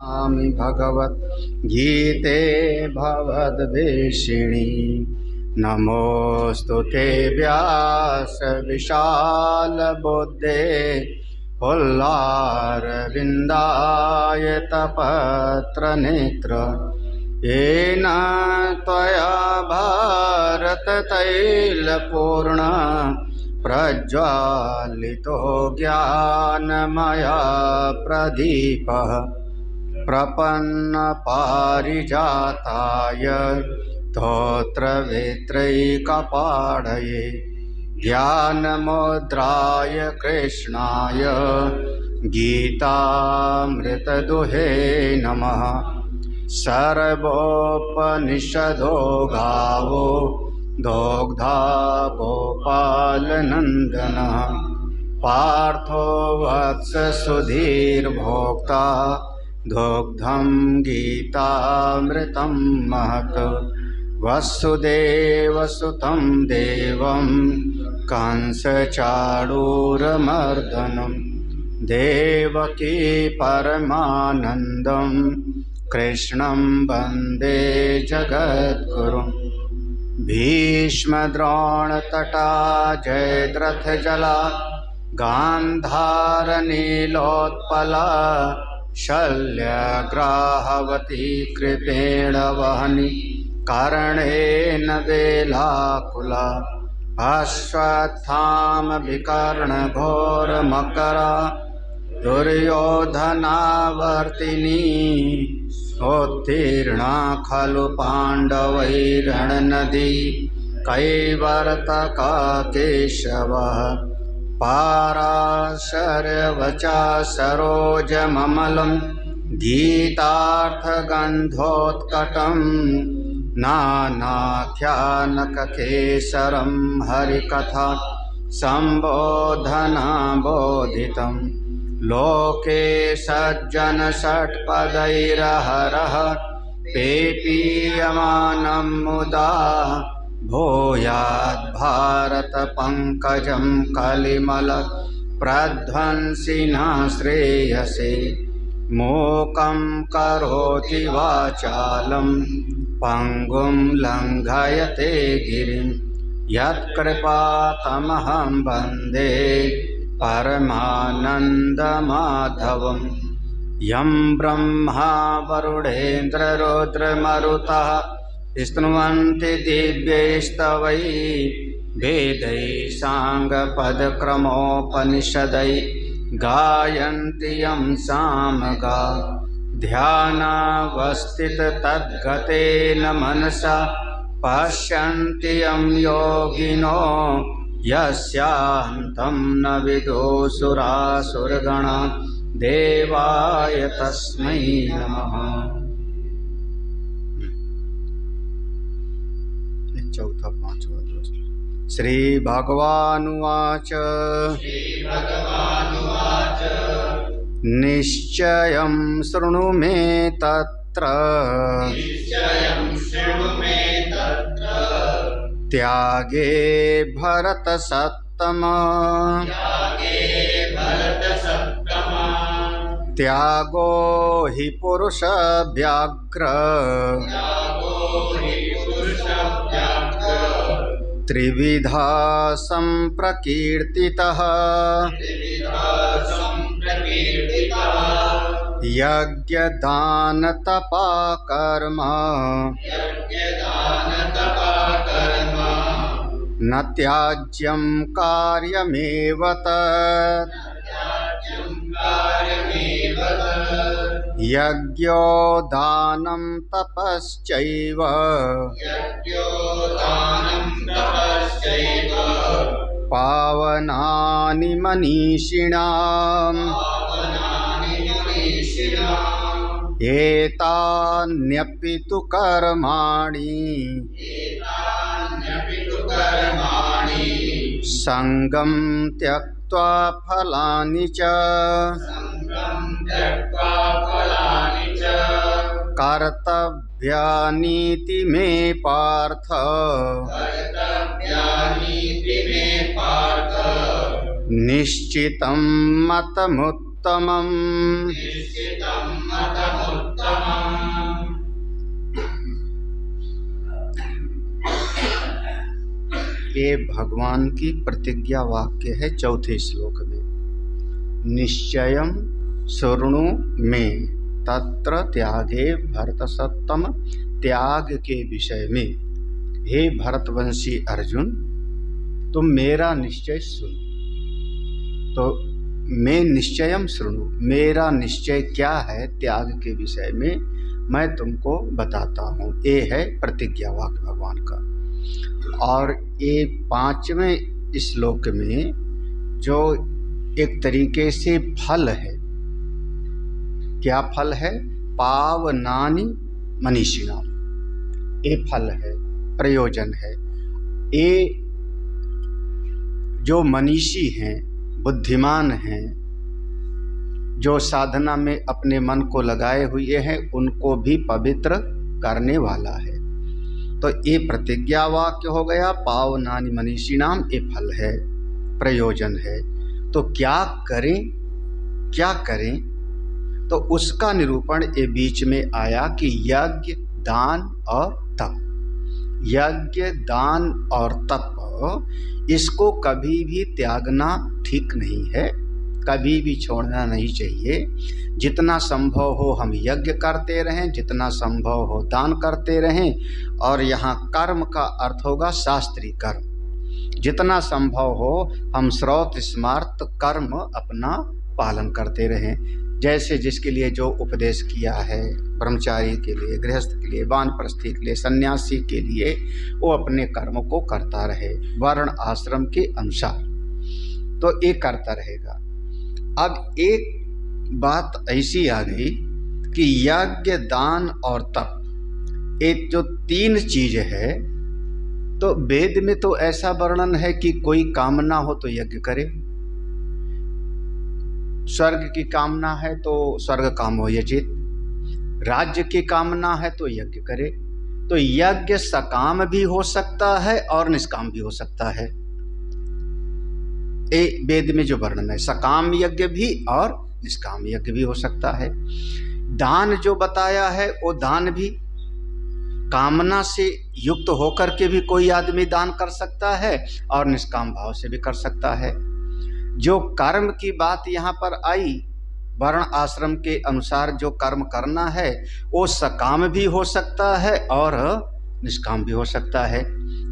आमि भगवद्गीते भवद्वेषिणि। नमोऽस्तु ते व्यास विशालबुद्धे पुल्लारविन्दायतपत्रनेत्र। येन त्वया भारततैलपूर्ण प्रज्वालितो ज्ञानमया प्रदीपः। प्रपन्नपारिजाताय स्तोत्रवेत्रैकपाणये ज्ञानमुद्राय कृष्णाय गीतामृतदुहे नमः। सर्वोपनिषदो गावो दोग्धा गोपालनन्दनः। पार्थो वत्स सुधीर्भोक्ता दुग्धं गीतामृतं महत्। वसुदेवसुतं देवं कंसचाणूरमर्दनं देवकी परमानन्दं कृष्णं वन्दे जगद्गुरुम्। भीष्मद्रोणतटा जयद्रथजला गान्धारनीलोत्पला शल्यग्राहवती कृपेण वहनी कर्णेन वेलाकुला। अश्वत्थामविकर्णघोरमकरा दुर्योधनावर्तिनी उत्तीर्णा खलु पाण्डवैरणनदी कैवर्तका केशवः। पाराशर्यवचा सरोजममलं गीतार्थगन्धोत्कटं नानाख्यानककेसरं हरिकथा सम्बोधनाबोधितं। लोके सज्जनषट्पदैरहरः पेपीयमानं मुदा भूयात् भारत पंकजं कलिमल प्रध्वंसिना श्रेयसे। मूकं करोति वाचालं पंगुं लंघयते गिरिं। यत्कृपातमहं वन्दे परमानन्दमाधवम्। यं ब्रह्मा वरुणेन्द्ररुद्रमरुतः स्तुवन्ति दिव्यैस्तवैः वेदैः साङ्गपदक्रमोपनिषदैः गायन्ति यं सामगा। ध्यानावस्थिततद्गतेन मनसा पश्यन्ति यं योगिनो यस्यान्तं न विदुसुरासुरगणा। देवाय तस्मै नमः। चौथा पांचवा श्री भगवानुवाच निश्चयं शृणु मे तत्र त्यागे भरतसत्तम। त्यागो हि पुरुषव्याघ्र त्रिविधा संप्रकीर्तितः। यज्ञदान तपा कर्म न त्याज्यं कार्यमेव तत्। यज्ञो दानं तपश्चैव पावनानि मनीषिणाम्। एतान्यपि तु कर्माणि संगं त्यक्त्वा फलानि च कर्तव्यानीति मे पार्थ। निश्चितं मतमुत्तमम्। ये भगवान की प्रतिज्ञा वाक्य है चौथे श्लोक में। निश्चयं शृणु मे तत्र त्यागे भरतसत्तम, त्याग के विषय में हे भरतवंशी अर्जुन तुम मेरा निश्चय सुनो। तो मैं निश्चयम शृणु, मेरा निश्चय क्या है त्याग के विषय में मैं तुमको बताता हूँ। ये है प्रतिज्ञा वाक्य भगवान का। और ये 5वें श्लोक में जो एक तरीके से फल है, क्या फल है? पावनानि मनीषिणाम, ये फल है, प्रयोजन है। ये जो मनीषी हैं, बुद्धिमान हैं, जो साधना में अपने मन को लगाए हुए हैं, उनको भी पवित्र करने वाला है। तो ये प्रतिज्ञा वाक्य हो गया। पावनानि मनीषिणाम, ये फल है, प्रयोजन है। तो क्या करें, क्या करें? तो उसका निरूपण ये बीच में आया कि यज्ञ, दान और तप। यज्ञ, दान और तप, इसको कभी भी त्यागना ठीक नहीं है, कभी भी छोड़ना नहीं चाहिए। जितना संभव हो हम यज्ञ करते रहें, जितना संभव हो दान करते रहें। और यहाँ कर्म का अर्थ होगा शास्त्रीय कर्म। जितना संभव हो हम श्रौत स्मार्त कर्म अपना पालन करते रहें। जैसे जिसके लिए जो उपदेश किया है, ब्रह्मचारी के लिए, गृहस्थ के लिए, वानप्रस्थी के लिए, सन्यासी के लिए, वो अपने कर्म को करता रहे वर्ण आश्रम के अनुसार। तो ये करता रहेगा। अब एक बात ऐसी आ गई कि यज्ञ, दान और तप, एक जो 3 चीज है, तो वेद में तो ऐसा वर्णन है कि कोई कामना हो तो यज्ञ करे। स्वर्ग की कामना है तो स्वर्ग कामो यजेत, राज्य की कामना है तो यज्ञ करे। तो यज्ञ सकाम भी हो सकता है और निष्काम भी हो सकता है। ये वेद में जो वर्णन है, सकाम यज्ञ भी और निष्काम यज्ञ भी हो सकता है। दान जो बताया है वो दान भी कामना से युक्त होकर के भी कोई आदमी दान कर सकता है और निष्काम भाव से भी कर सकता है। जो कर्म की बात यहाँ पर आई, वर्ण आश्रम के अनुसार जो कर्म करना है वो सकाम भी हो सकता है और निष्काम भी हो सकता है,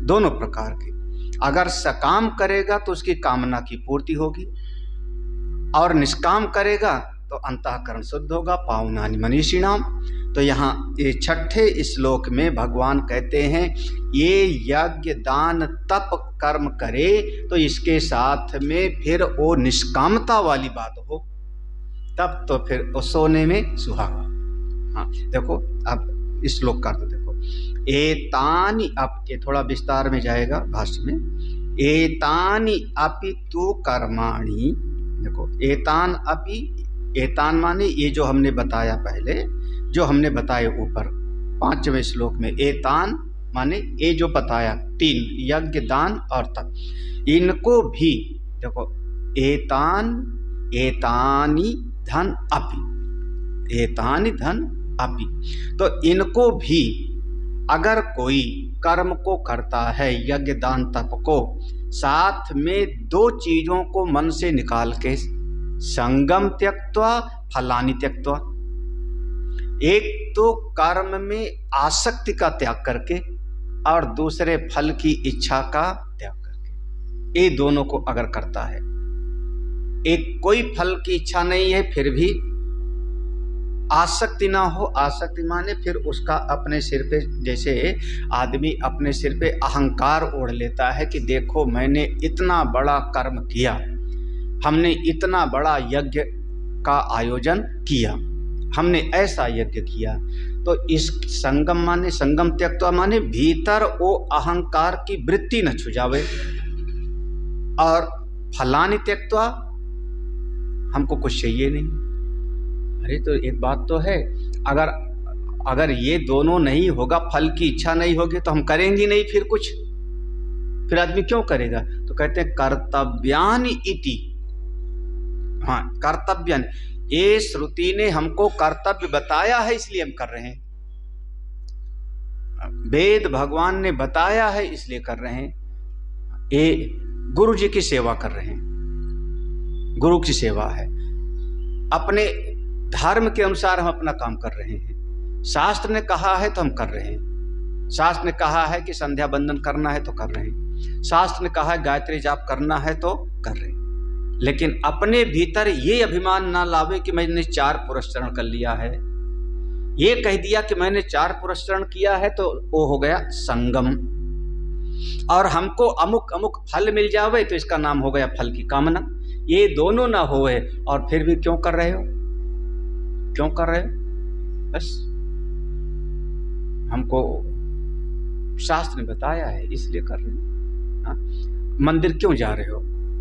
दोनों प्रकार के। अगर सकाम करेगा तो उसकी कामना की पूर्ति होगी, और निष्काम करेगा तो अंतःकरण शुद्ध होगा। पावनानि मनीषिणाम। तो यहाँ ये 6ठे श्लोक में भगवान कहते हैं ये यज्ञ, दान, तप कर्म करे तो इसके साथ में फिर वो निष्कामता वाली बात हो, तब तो फिर वो सोने में सुहागा। हाँ देखो, अब इस श्लोक का अर्थ देखो। एतानि, अब ये थोड़ा विस्तार में जाएगा भाष्य में। एतानि अपि तु कर्माणि, देखो एतान अपि, एतान माने ये जो हमने बताया पहले, जो हमने बताए ऊपर 5वें श्लोक में, एतान माने ये जो बताया 3 यज्ञ, दान और तप, इनको भी देखो। एतान, एतानि धन अपि, एतानि धन अपि, तो इनको भी अगर कोई कर्म को करता है, यज्ञ, दान, तप को, साथ में 2 चीजों को मन से निकाल के, संगम त्यक्त्वा फलानि त्यक्त्वा, एक तो कर्म में आसक्ति का त्याग करके और दूसरे फल की इच्छा का त्याग करके, ये दोनों को अगर करता है, एक कोई फल की इच्छा नहीं है फिर भी आसक्ति ना हो। आसक्ति माने फिर उसका अपने सिर पे, जैसे आदमी अपने सिर पे अहंकार ओढ़ लेता है कि देखो मैंने इतना बड़ा कर्म किया, हमने इतना बड़ा यज्ञ का आयोजन किया, हमने ऐसा यज्ञ किया। तो इस संगम माने, संगम त्यक्त्वा माने भीतर वो अहंकार की वृत्ति न छुजावे। और फलानि त्यक्त्वा, हमको कुछ चाहिए नहीं। अरे तो एक बात तो है, अगर ये दोनों नहीं होगा, फल की इच्छा नहीं होगी तो हम करेंगे नहीं फिर कुछ, फिर आदमी क्यों करेगा? तो कहते हैं कर्तव्यानि इति। हाँ, कर्तव्यन, ये श्रुति ने हमको कर्तव्य बताया है इसलिए हम कर रहे हैं, वेद भगवान ने बताया है इसलिए कर रहे हैं। ये गुरु जी की सेवा कर रहे हैं, गुरु की सेवा है। अपने धर्म के अनुसार हम अपना काम कर रहे हैं। शास्त्र ने कहा है तो हम कर रहे हैं। शास्त्र ने कहा है कि संध्या बंदन करना है तो कर रहे हैं। शास्त्र ने कहा है गायत्री जाप करना है तो कर रहे हैं। लेकिन अपने भीतर ये अभिमान ना लावे कि मैंने 4 पुरस्चरण कर लिया है। ये कह दिया कि मैंने 4 पुरस्चरण किया है तो वो हो गया संगम, और हमको अमुक अमुक फल मिल जावे तो इसका नाम हो गया फल की कामना। ये दोनों ना होए और फिर भी क्यों कर रहे हो, क्यों कर रहे हो? बस हमको शास्त्र ने बताया है इसलिए कर रहे हो। हाँ? मंदिर क्यों जा रहे हो?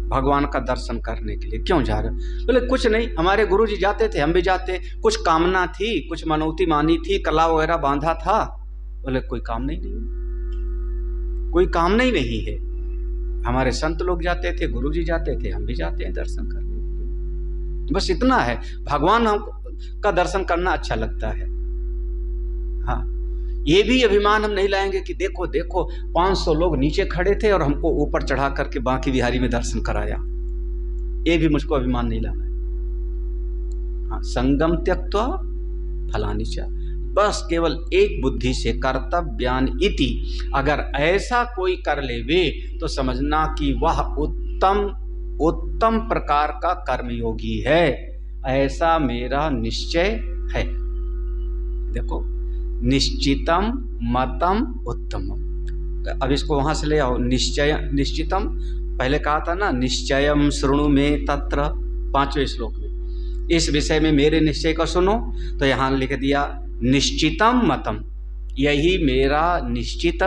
भगवान का दर्शन करने के लिए क्यों जा रहे हो? बोले कुछ नहीं, हमारे गुरुजी जाते थे, हम भी जाते। कुछ कामना थी, कुछ मनौती मानी थी, कला वगैरह बांधा था। बोले कोई काम नहीं, कोई काम ही नहीं है। हमारे संत लोग जाते थे, गुरुजी जाते थे, हम भी जाते हैं दर्शन करने के लिए। बस इतना है। भगवान हम का दर्शन करना अच्छा लगता है। हाँ, ये भी अभिमान हम नहीं लाएंगे कि देखो देखो 500 लोग नीचे खड़े थे और हमको ऊपर चढ़ा करके बांकी बिहारी में दर्शन कराया। ये भी मुझको अभिमान नहीं लाना है। हाँ, संगम त्यक्त्वा फलानि च, बस केवल एक बुद्धि से कर्तव्यान इति, अगर ऐसा कोई कर लेवे तो समझना कि वह उत्तम प्रकार का कर्मयोगी है, ऐसा मेरा निश्चय है। देखो, निश्चितम मतम उत्तमम। अब इसको वहां से ले आओ। निश्चितम पहले कहा था ना, निश्चयम शृणु में तत्र, 5वें श्लोक में, इस विषय में मेरे निश्चय को सुनो। तो यहां लिख दिया निश्चितम मतम, यही मेरा निश्चित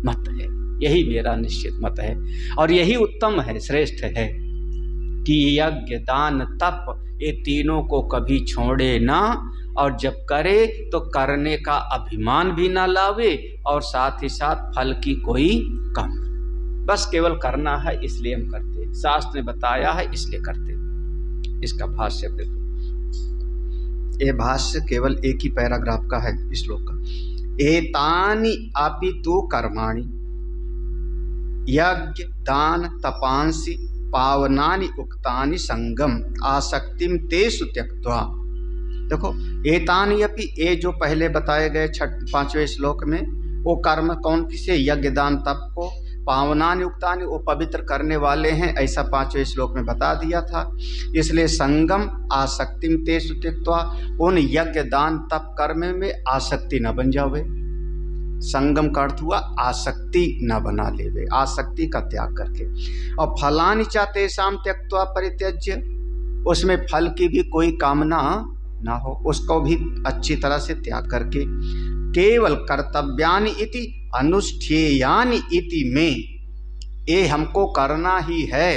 मत है, यही मेरा निश्चित मत है और यही उत्तम है, श्रेष्ठ है कि यज्ञ दान तप ये तीनों को कभी छोड़े ना, और जब करे तो करने का अभिमान भी ना लावे और साथ ही साथ फल की कोई कम। बस केवल करना है इसलिए हम करते, शास्त्र ने बताया है इसलिए करते। इसका भाष्य देखो, ये भाष्य केवल एक ही पैराग्राफ का है श्लोक का। एतानि अपि तु कर्माणि यज्ञ दान तपांसि पावनानि उक्तानि संगम आसक्तिम तेषु त्यक्त्वा। देखो, एतानि अपि, ये जो पहले बताए गए 5वें श्लोक में, वो कर्म कौन किसे? यज्ञ दान तप को। पावनानि उक्तानि, वो पवित्र करने वाले हैं, ऐसा 5वें श्लोक में बता दिया था। इसलिए संगम आसक्तिम तेषु त्यक्त्वा, उन यज्ञ दान तप कर्म में आसक्ति न बन जावे। संगम का अर्थ हुआ आसक्ति न बना लेवे, आसक्ति का त्याग करके। और फलानि च तेषां त्यक्त्वा परित्यज्य, उसमें फल की भी कोई कामना ना हो, उसको भी अच्छी तरह से त्याग करके केवल कर्तव्यानि इति अनुष्ठेयानि इति में, ये हमको करना ही है,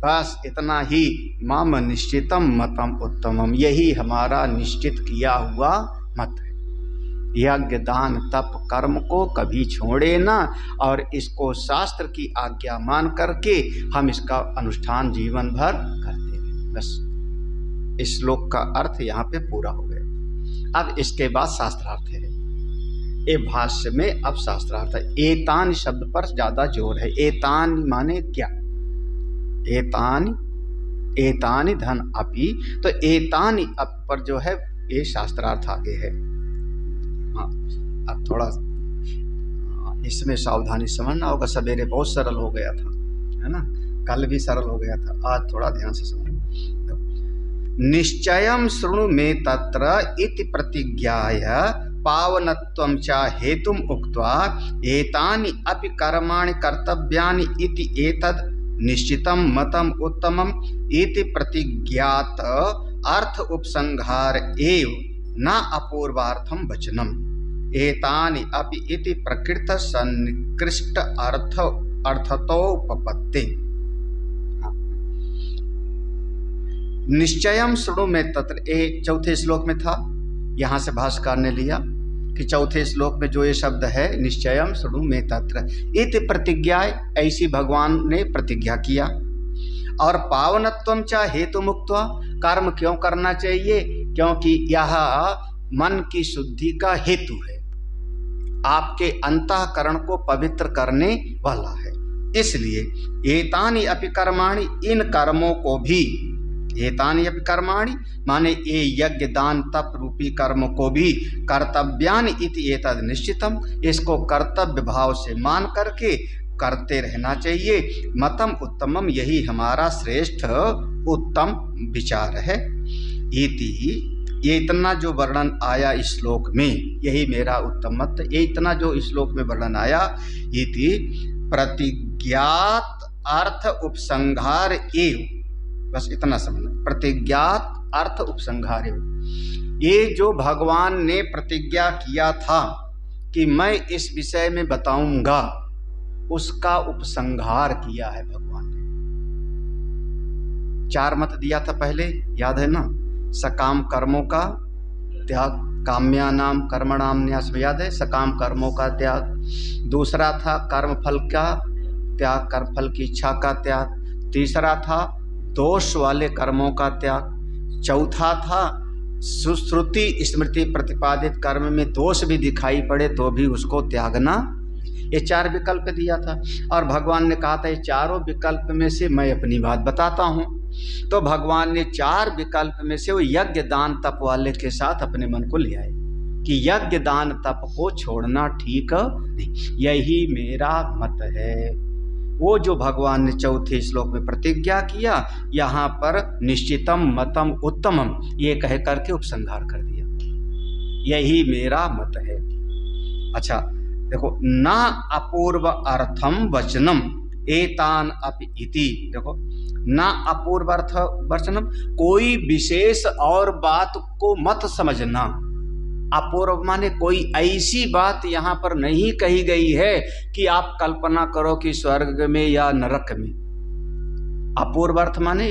बस इतना ही। मम निश्चितम मतम उत्तमम, यही हमारा निश्चित किया हुआ मत है। यज्ञ दान तप कर्म को कभी छोड़े ना, और इसको शास्त्र की आज्ञा मान करके हम इसका अनुष्ठान जीवन भर करते हैं। बस इस श्लोक का अर्थ यहाँ पे पूरा हो गया। अब इसके बाद शास्त्रार्थ है। ये भाष्य में अब शास्त्रार्थ है। एतानि शब्द पर ज्यादा जोर है। एतानि माने क्या? एतानि धन अपि, तो एतानि अप पर जो है ये शास्त्रार्थ आगे है। हाँ, अब थोड़ा इसमें सावधानी समझना होगा। सवेरे बहुत सरल हो गया था, है ना, कल भी सरल हो गया था, आज थोड़ा ध्यान से समझना। निश्चयं शृणु मे तत्र इति प्रतिज्ञाय पावनत्वं च हेतुम उक्त्वा एतानि अपि कर्माणि कर्तव्यानि इति एतद् निश्चितं मतम उत्तमम इति प्रतिज्ञात अर्थ उपसंहार एव न अपूर्वार्थम वचनम। एतानि अपि इति प्रकृत सन्निकृष्ट अर्थतोपपत्ति। निश्चयम शृणु में तत्र, एक चौथे श्लोक में था, यहाँ से भाष्यकार ने लिया कि चौथे श्लोक में जो ये शब्द है निश्चयम शृणु में तत्र इति प्रतिज्ञा, ऐसी भगवान ने प्रतिज्ञा किया। और पावनत्वम च हेतु मुक्त्वा, कर्म क्यों करना चाहिए? क्योंकि यह मन की शुद्धि का हेतु है, आपके अंतःकरण को पवित्र करने वाला है। इसलिए एतानि अपि कर्माणि, इन कर्मों को भी, एतानि अपि कर्माणि माने ये यज्ञ दान तप रूपी कर्म को भी कर्तव्यानि इति एतद् निश्चितम, इसको कर्तव्य भाव से मान करके करते रहना चाहिए। मतम उत्तमम, यही हमारा श्रेष्ठ उत्तम विचार है। इति, ये इतना जो वर्णन आया इस श्लोक में, यही मेरा उत्तम मत, ये इतना जो श्लोक में वर्णन आया, इति प्रतिज्ञात अर्थ उपसंहार एव, बस इतना समझना, प्रतिज्ञात अर्थ उपसंहार एव। ये जो भगवान ने प्रतिज्ञा किया था कि मैं इस विषय में बताऊंगा, उसका उपसंहार किया है भगवान ने। 4 मत दिया था पहले, याद है ना? सकाम कर्मों का त्याग, काम्यानाम कर्मणाम न्यास, याद है? सकाम कर्मों का त्याग। दूसरा था कर्म फल का त्याग, कर्म फल की इच्छा का त्याग। तीसरा था दोष वाले कर्मों का त्याग। चौथा था सुश्रुति स्मृति प्रतिपादित कर्म में दोष भी दिखाई पड़े तो भी उसको त्यागना। ये 4 विकल्प दिया था और भगवान ने कहा था ये चारों विकल्प में से मैं अपनी बात बताता हूँ। तो भगवान ने 4 विकल्प में से वो यज्ञ दान तप वाले के साथ अपने मन को ले आए कि यज्ञ दान तप को छोड़ना ठीक नहीं, यही मेरा मत है। वो जो भगवान ने 4थे श्लोक में प्रतिज्ञा किया, यहाँ पर निश्चितम मतम उत्तमम ये कह करके उपसंहार कर दिया, यही मेरा मत है। अच्छा देखो, ना अपूर्व अर्थम वचनम एतान अपि इति, देखो ना अपूर्व अर्थ वचनम, कोई विशेष और बात को मत समझना। अपूर्व माने कोई ऐसी बात यहाँ पर नहीं कही गई है कि आप कल्पना करो कि स्वर्ग में या नरक में। अपूर्व अर्थ माने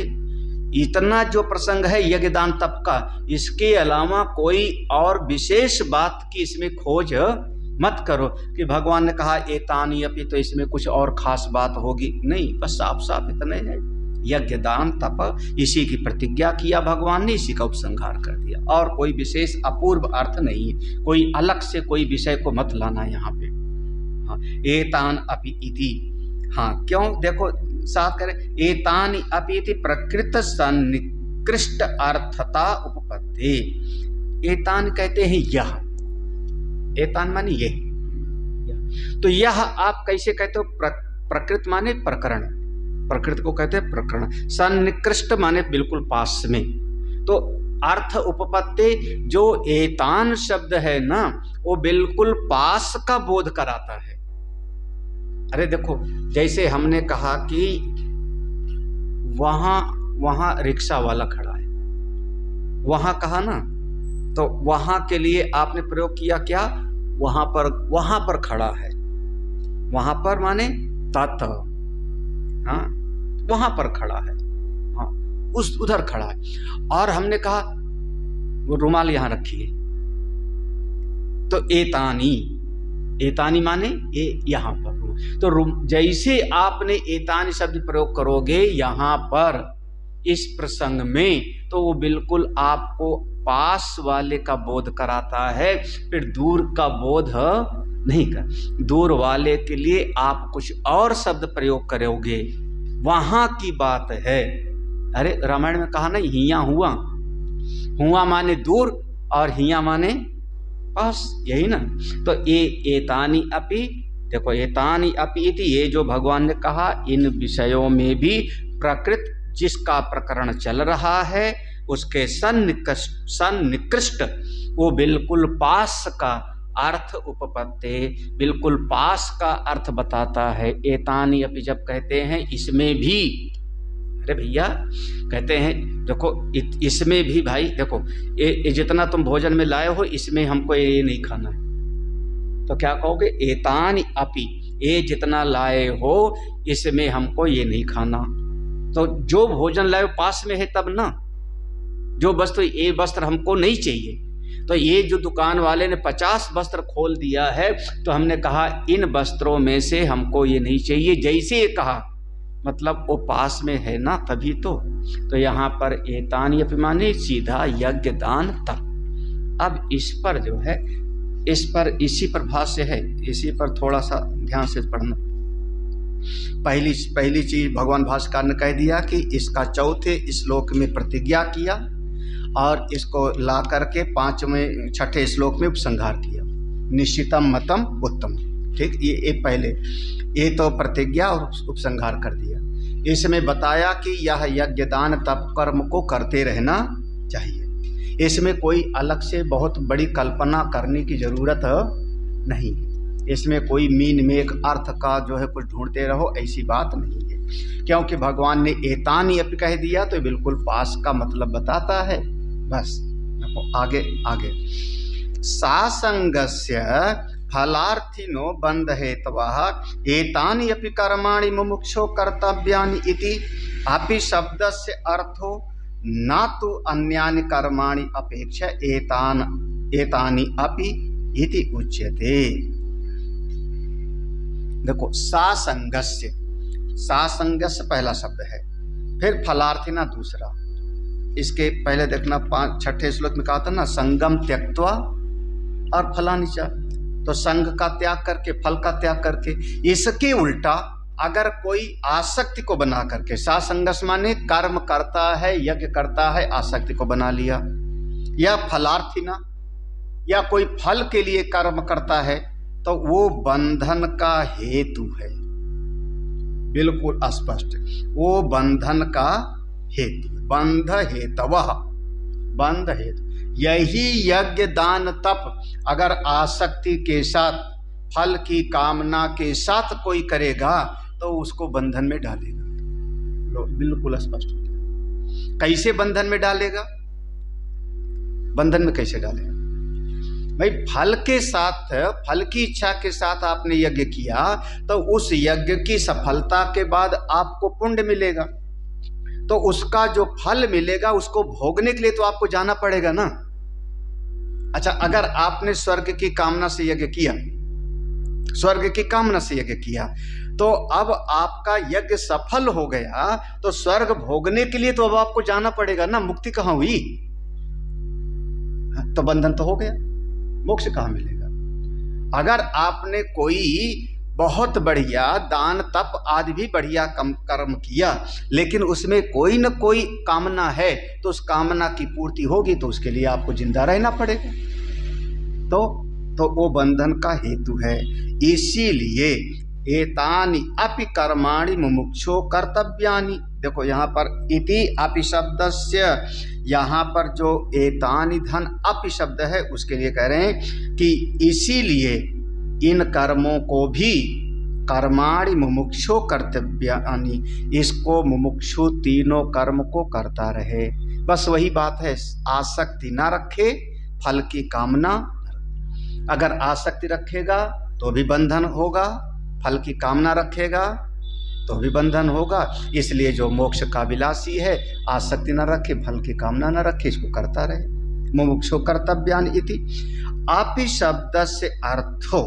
इतना जो प्रसंग है यज्ञ दान तप का, इसके अलावा कोई और विशेष बात की इसमें खोज मत करो कि भगवान ने कहा एतानि अपि तो इसमें कुछ और खास बात होगी, नहीं, बस साफ साफ इतने है, यज्ञ दान तप इसी की प्रतिज्ञा किया भगवान ने, इसी का उपसंहार कर दिया, और कोई विशेष अपूर्व अर्थ नहीं है, कोई अलग से कोई विषय को मत लाना यहाँ पे। हाँ, एतान अपि इति, हाँ क्यों, देखो साफ करें, एतानि अपि इति प्रकृत सन्निकृष्ट अर्थता उपपत्ति। एतान कहते हैं यह, एतान माने ये, तो यह आप कैसे कहते हो? प्रकृत माने प्रकरण, प्रकृति को कहते हैं प्रकरण। सन्निकृष्ट माने बिल्कुल पास में, तो अर्थ उपपत्ति जो एतान शब्द है ना, वो बिल्कुल पास का बोध कराता है। अरे देखो, जैसे हमने कहा कि वहां रिक्शा वाला खड़ा है, वहां कहा ना, तो वहां के लिए आपने प्रयोग किया क्या? वहां पर खड़ा है, वहां पर माने तत्, हाँ वहां पर खड़ा है, हाँ उस उधर खड़ा है। और हमने कहा वो रुमाल यहां रखिए, तो एतानी, एतानी माने ये यहां पर। तो जैसे आपने एतानी शब्द प्रयोग करोगे यहां पर इस प्रसंग में, तो वो बिल्कुल आपको पास वाले का बोध कराता है, फिर दूर का बोध नहीं कर। दूर वाले के लिए आप कुछ और शब्द प्रयोग करोगे, वहां की बात है। अरे रामायण में कहा ना, हिया हुआ, हुआ माने दूर और हिया माने पास, यही ना। तो ये एतानी अपि, देखो एतानी अपि इति, ये जो भगवान ने कहा, इन विषयों में भी प्रकृत जिसका प्रकरण चल रहा है उसके सन्निकृष्ट वो बिल्कुल पास का अर्थ उपपत्ति, बिल्कुल पास का अर्थ बताता है। एतानी अपि जब कहते हैं इसमें भी, अरे भैया कहते हैं देखो इसमें भी, भाई देखो ये जितना तुम भोजन में लाए हो इसमें हमको ये नहीं खाना है, तो क्या कहोगे? एतानि अपि, ये जितना लाए हो इसमें हमको ये नहीं खाना। तो जो भोजन लाए पास में है तब ना, जो वस्त्र, ये वस्त्र हमको नहीं चाहिए, तो ये जो दुकान वाले ने 50 वस्त्र खोल दिया है, तो हमने कहा इन वस्त्रों में से हमको ये नहीं चाहिए, जैसे ये कहा मतलब वो पास में है ना, तभी तो यहाँ पर एतानि अपि माने सीधा यज्ञ दान तप। अब इस पर जो है, इस पर इसी पर भाष्य है, इसी पर थोड़ा सा ध्यान से पढ़ना। पहली चीज भगवान भास्कर ने कह दिया कि इसका चौथे श्लोक में प्रतिज्ञा किया और इसको ला करके 5वें 6ठे श्लोक में उपसंहार किया, निश्चितम मतम उत्तम। ठीक, ये पहले ये तो प्रतिज्ञा और उपसंहार कर दिया। इसमें बताया कि यह यज्ञ दान तप कर्म को करते रहना चाहिए। इसमें कोई अलग से बहुत बड़ी कल्पना करने की जरूरत नहीं है। इसमें कोई मीन में एक अर्थ का जो है कुछ ढूंढते रहो, ऐसी बात नहीं है, क्योंकि भगवान ने एतानि अपि कह दिया तो बिल्कुल पास का मतलब बताता है। बस आगे आगे सासंगस्य फलार्थिनो बंध हेतवः एतानि अपि कर्माणि मुमुक्षो कर्तव्यानि इति अपि शब्दस्य अर्थो न तु अन्यानि कर्माणि अपेक्षा एतानि अपि इति उच्यते। देखो, सासंगस्य पहला शब्द है, फिर फलार्थिना दूसरा। इसके पहले देखना 6ठे श्लोक में कहा था ना, संगम त्यक्त्वा और फलानिचा, तो संग का त्याग करके फल का त्याग करके। इसके उल्टा अगर कोई आसक्ति को बना करके, सासंगस माने कर्म करता है, यज्ञ करता है, आसक्ति को बना लिया, या फलार्थिना या कोई फल के लिए कर्म करता है, तो वो बंधन का हेतु है। बिल्कुल स्पष्ट, वो बंधन का हेतु, बंध हेतवः, बंध हेतु। यही यज्ञ दान तप अगर आसक्ति के साथ, फल की कामना के साथ कोई करेगा तो उसको बंधन में डालेगा। बिल्कुल स्पष्ट हो गया। कैसे बंधन में डालेगा? बंधन में कैसे डालेगा भाई? फल के साथ, फल की इच्छा के साथ आपने यज्ञ किया तो उस यज्ञ की सफलता के बाद आपको पुण्य मिलेगा, तो उसका जो फल मिलेगा उसको भोगने के लिए तो आपको जाना पड़ेगा ना। अच्छा, अगर आपने स्वर्ग की कामना से यज्ञ किया, स्वर्ग की कामना से यज्ञ किया, तो अब आपका यज्ञ सफल हो गया, तो स्वर्ग भोगने के लिए तो अब आपको जाना पड़ेगा ना। मुक्ति कहाँ हुई? तो बंधन तो हो गया, मोक्ष कहाँ मिलेगा? अगर आपने कोई बहुत बढ़िया दान तप आदि भी बढ़िया कर्म किया, लेकिन उसमें कोई न कोई कामना है, तो उस कामना की पूर्ति होगी, तो उसके लिए आपको जिंदा रहना पड़ेगा। तो वो बंधन का हेतु है। इसीलिए एतानि अपि कर्माणि मुमुक्षो कर्तव्यानि। देखो यहाँ पर इति अपि शब्दस्य, यहाँ पर जो एतानि धन अपि शब्द है उसके लिए कह रहे हैं कि इसीलिए इन कर्मों को भी कर्माणि मुमुक्षो कर्तव्यानि, इसको मुमुक्षु तीनों कर्म को करता रहे। बस वही बात है, आसक्ति ना रखे, फल की कामना। अगर आसक्ति रखेगा तो भी बंधन होगा, फल की कामना रखेगा तो भी बंधन होगा। इसलिए जो मोक्ष का विलासी है, आसक्ति न रखे, फल की कामना न रखे, इसको करता रहे। मुमुक्षो कर्तव्यानि इति अपि शब्दस्य अर्थो,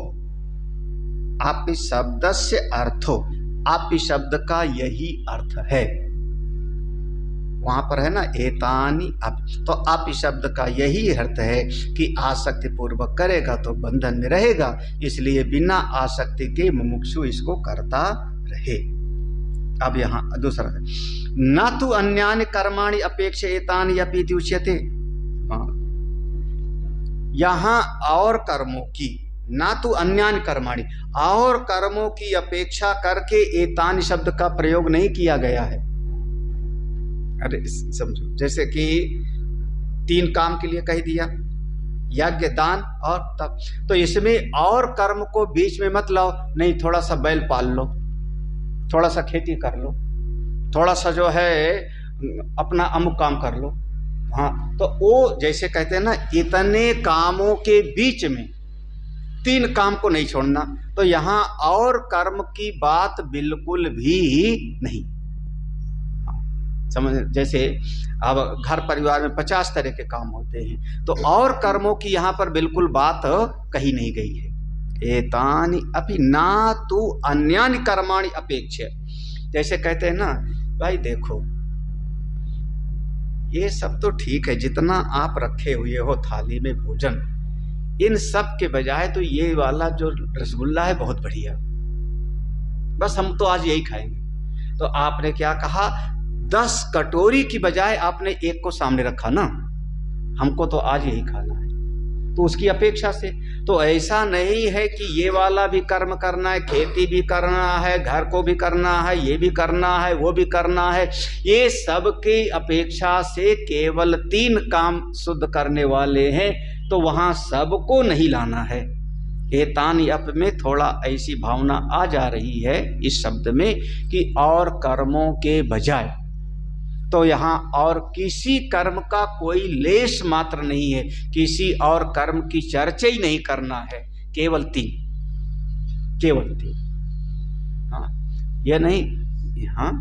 अपि शब्दस्य अर्थो, अपि शब्द का यही अर्थ है। वहां पर है ना एतानि अपि, तो अपि शब्द का यही अर्थ है कि आसक्ति पूर्वक करेगा तो बंधन में रहेगा, इसलिए बिना आसक्ति के मुमुक्षु इसको करता रहे। अब यहाँ दूसरा है, न तु अन्यानि कर्माणि अपेक्ष एतानि अपि इति उच्यते। यहाँ और कर्मों की, ना तो अन्यानि कर्माणि, और कर्मों की अपेक्षा करके एतानि शब्द का प्रयोग नहीं किया गया है। अरे समझो, जैसे कि 3 काम के लिए कह दिया, यज्ञ दान और तप, तो इसमें और कर्म को बीच में मत लाओ। नहीं, थोड़ा सा बैल पाल लो, थोड़ा सा खेती कर लो, थोड़ा सा जो है अपना अमुक काम कर लो। हाँ, तो वो जैसे कहते हैं ना, इतने कामों के बीच में 3 काम को नहीं छोड़ना। तो यहाँ और कर्म की बात बिल्कुल भी नहीं। समझ, जैसे अब घर परिवार में 50 तरह के काम होते हैं, तो और कर्मों की यहाँ पर बिल्कुल बात कही नहीं गई है। एतानि अपि ना तु अन्यानि कर्माणि अपेक्ष्य। जैसे कहते हैं ना, भाई देखो ये सब तो ठीक है, जितना आप रखे हुए हो थाली में भोजन, इन सब के बजाय तो ये वाला जो रसगुल्ला है बहुत बढ़िया, बस हम तो आज यही खाएंगे। तो आपने क्या कहा, 10 कटोरी की बजाय आपने एक को सामने रखा ना, हमको तो आज यही खाना है, तो उसकी अपेक्षा से। तो ऐसा नहीं है कि ये वाला भी कर्म करना है, खेती भी करना है, घर को भी करना है, ये भी करना है, वो भी करना है। ये सब की अपेक्षा से केवल 3 काम शुद्ध करने वाले हैं, तो वहां सबको नहीं लाना है। एतानि अप में थोड़ा ऐसी भावना आ जा रही है इस शब्द में कि और कर्मों के बजाय, तो यहाँ और किसी कर्म का कोई लेश मात्र नहीं है, किसी और कर्म की चर्चा ही नहीं करना है, केवल 3, केवल 3। हाँ, यह नहीं, हाँ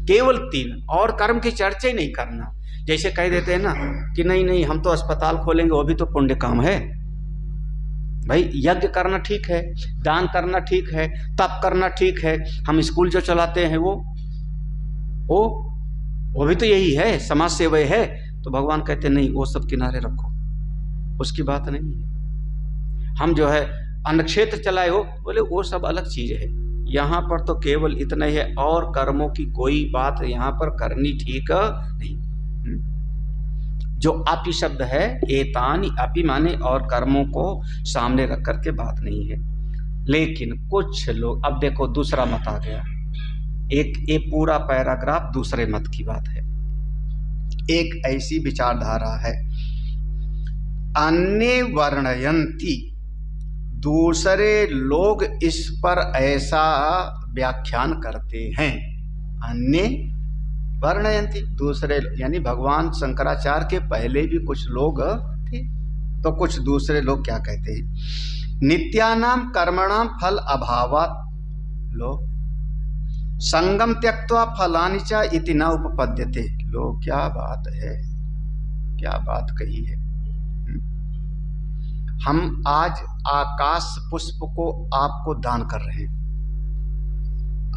केवल 3, और कर्म की चर्चा ही नहीं करना। जैसे कह देते हैं ना कि नहीं नहीं हम तो अस्पताल खोलेंगे, वो भी तो पुण्य काम है भाई। यज्ञ करना ठीक है, दान करना ठीक है, तप करना ठीक है, हम स्कूल जो चलाते हैं वो भी तो यही है, समाज सेवा है। तो भगवान कहते नहीं, वो सब किनारे रखो, उसकी बात नहीं है। हम जो है अन्न क्षेत्र चलाए हो, बोले वो सब अलग चीज है, यहाँ पर तो केवल इतना ही है, और कर्मों की कोई बात यहाँ पर करनी ठीक नहीं। जो अपि शब्द है, एतानि अपि माने और कर्मों को सामने रख करके बात नहीं है। लेकिन कुछ लोग, अब देखो दूसरा मत आ गया, एक पूरा पैराग्राफ दूसरे मत की बात है। एक ऐसी विचारधारा है, अन्य वर्णयंती, दूसरे लोग इस पर ऐसा व्याख्यान करते हैं। अन्य वर्णयंती, दूसरे, यानी भगवान शंकराचार्य के पहले भी कुछ लोग थे, तो कुछ दूसरे लोग क्या कहते हैं, नित्यानाम कर्मणाम फल अभावात् लो संगम त्यक्त्वा फलानि च इति न उपपद्यते। लो क्या बात है, क्या बात कही है। हम आज आकाश पुष्प को आपको दान कर रहे हैं,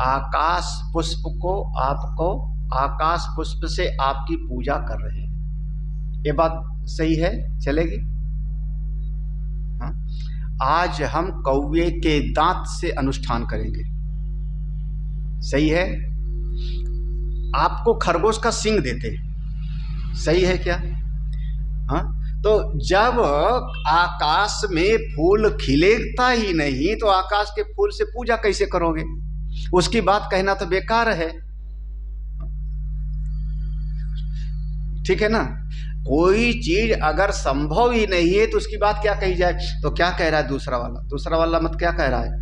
आकाश पुष्प को आपको, आकाश पुष्प से आपकी पूजा कर रहे हैं, ये बात सही है, चलेगी? हाँ? आज हम कौवे के दांत से अनुष्ठान करेंगे, सही है? आपको खरगोश का सींग देते, सही है क्या? हाँ? तो जब आकाश में फूल खिलेता ही नहीं, तो आकाश के फूल से पूजा कैसे करोगे? उसकी बात कहना तो बेकार है, ठीक है ना? कोई चीज अगर संभव ही नहीं है तो उसकी बात क्या कही जाए? तो क्या कह रहा है दूसरा वाला मत क्या कह रहा है?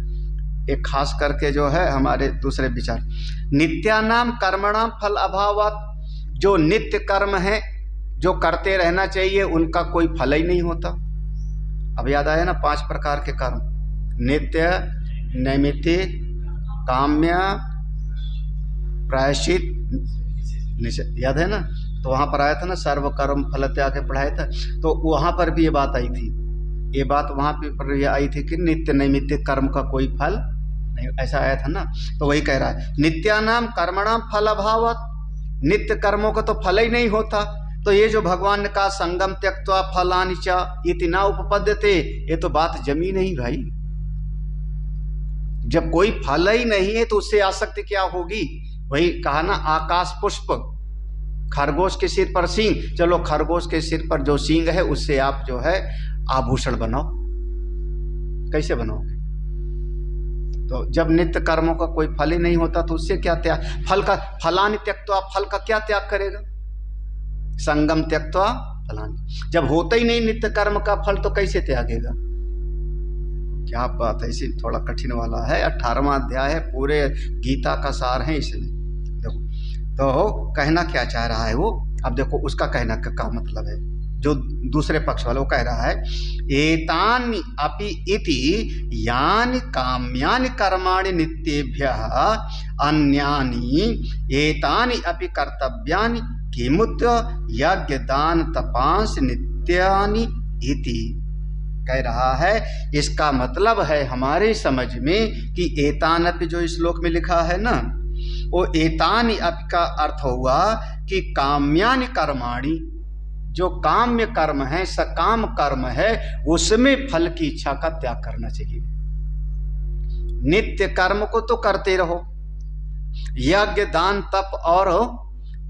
एक खास करके जो है हमारे दूसरे विचार, नित्यानाम कर्मणाम फल अभावात्, जो नित्य कर्म है, जो करते रहना चाहिए, उनका कोई फल ही नहीं होता। अब याद आया ना 5 प्रकार के कर्म, नित्य, नैमित्तिक, काम्य, प्रायश्चित, याद है ना? तो वहां पर आया था ना, सर्व कर्म फल त्याग के पढ़ाया था, तो वहां पर भी ये बात आई थी, ये बात वहां पर ये आई थी कि नित्य नैमित्तिक कर्म का कोई फल नहीं, ऐसा आया था ना। तो वही कह रहा है, नित्यानाम कर्मणाम फल अभावात्, नित्य कर्मों का तो फल ही नहीं होता। तो ये जो भगवान ने कहा संगम त्यक्त्वा फलानि च इति न उपपद्यते, ये तो बात जमी नहीं भाई। जब कोई फल ही नहीं है तो उससे आसक्ति क्या होगी? वही कहा ना, आकाश पुष्प, खरगोश के सिर पर सींग, चलो खरगोश के सिर पर जो सींग है उससे आप जो है आभूषण बनाओ, कैसे बनाओगे? तो जब नित्य कर्मों का कोई फल ही नहीं होता तो उससे क्या त्याग? फल का फलानि त्यक्त्वा, फल का क्या त्याग करेगा? संगम त्यक्त्वा फलानि, जब होता ही नहीं नित्य कर्म का फल तो कैसे त्यागेगा? क्या बात है, इसी थोड़ा कठिन वाला है, 18वां अध्याय है, पूरे गीता का सार है इसमें। देखो तो कहना क्या चाह रहा है वो, अब देखो उसका कहना का मतलब है, जो दूसरे पक्ष वाला वो कह रहा है, एतानि अपि इति यानि काम्यानि कर्माणि नित्येभ्यः अन्यानि एतानि अपि कर्तव्यानि किमुत यज्ञ दान तपांस नित्यानि इति। कह रहा है, इसका मतलब है हमारे समझ में कि एतान अपि जो इस श्लोक में लिखा है ना, वो एतानि अपि का अर्थ हुआ कि काम्यानि कर्माणि, जो काम्य कर्म है, सकाम कर्म है, उसमें फल की इच्छा का त्याग करना चाहिए। नित्य कर्म को तो करते रहो, यज्ञ दान तप और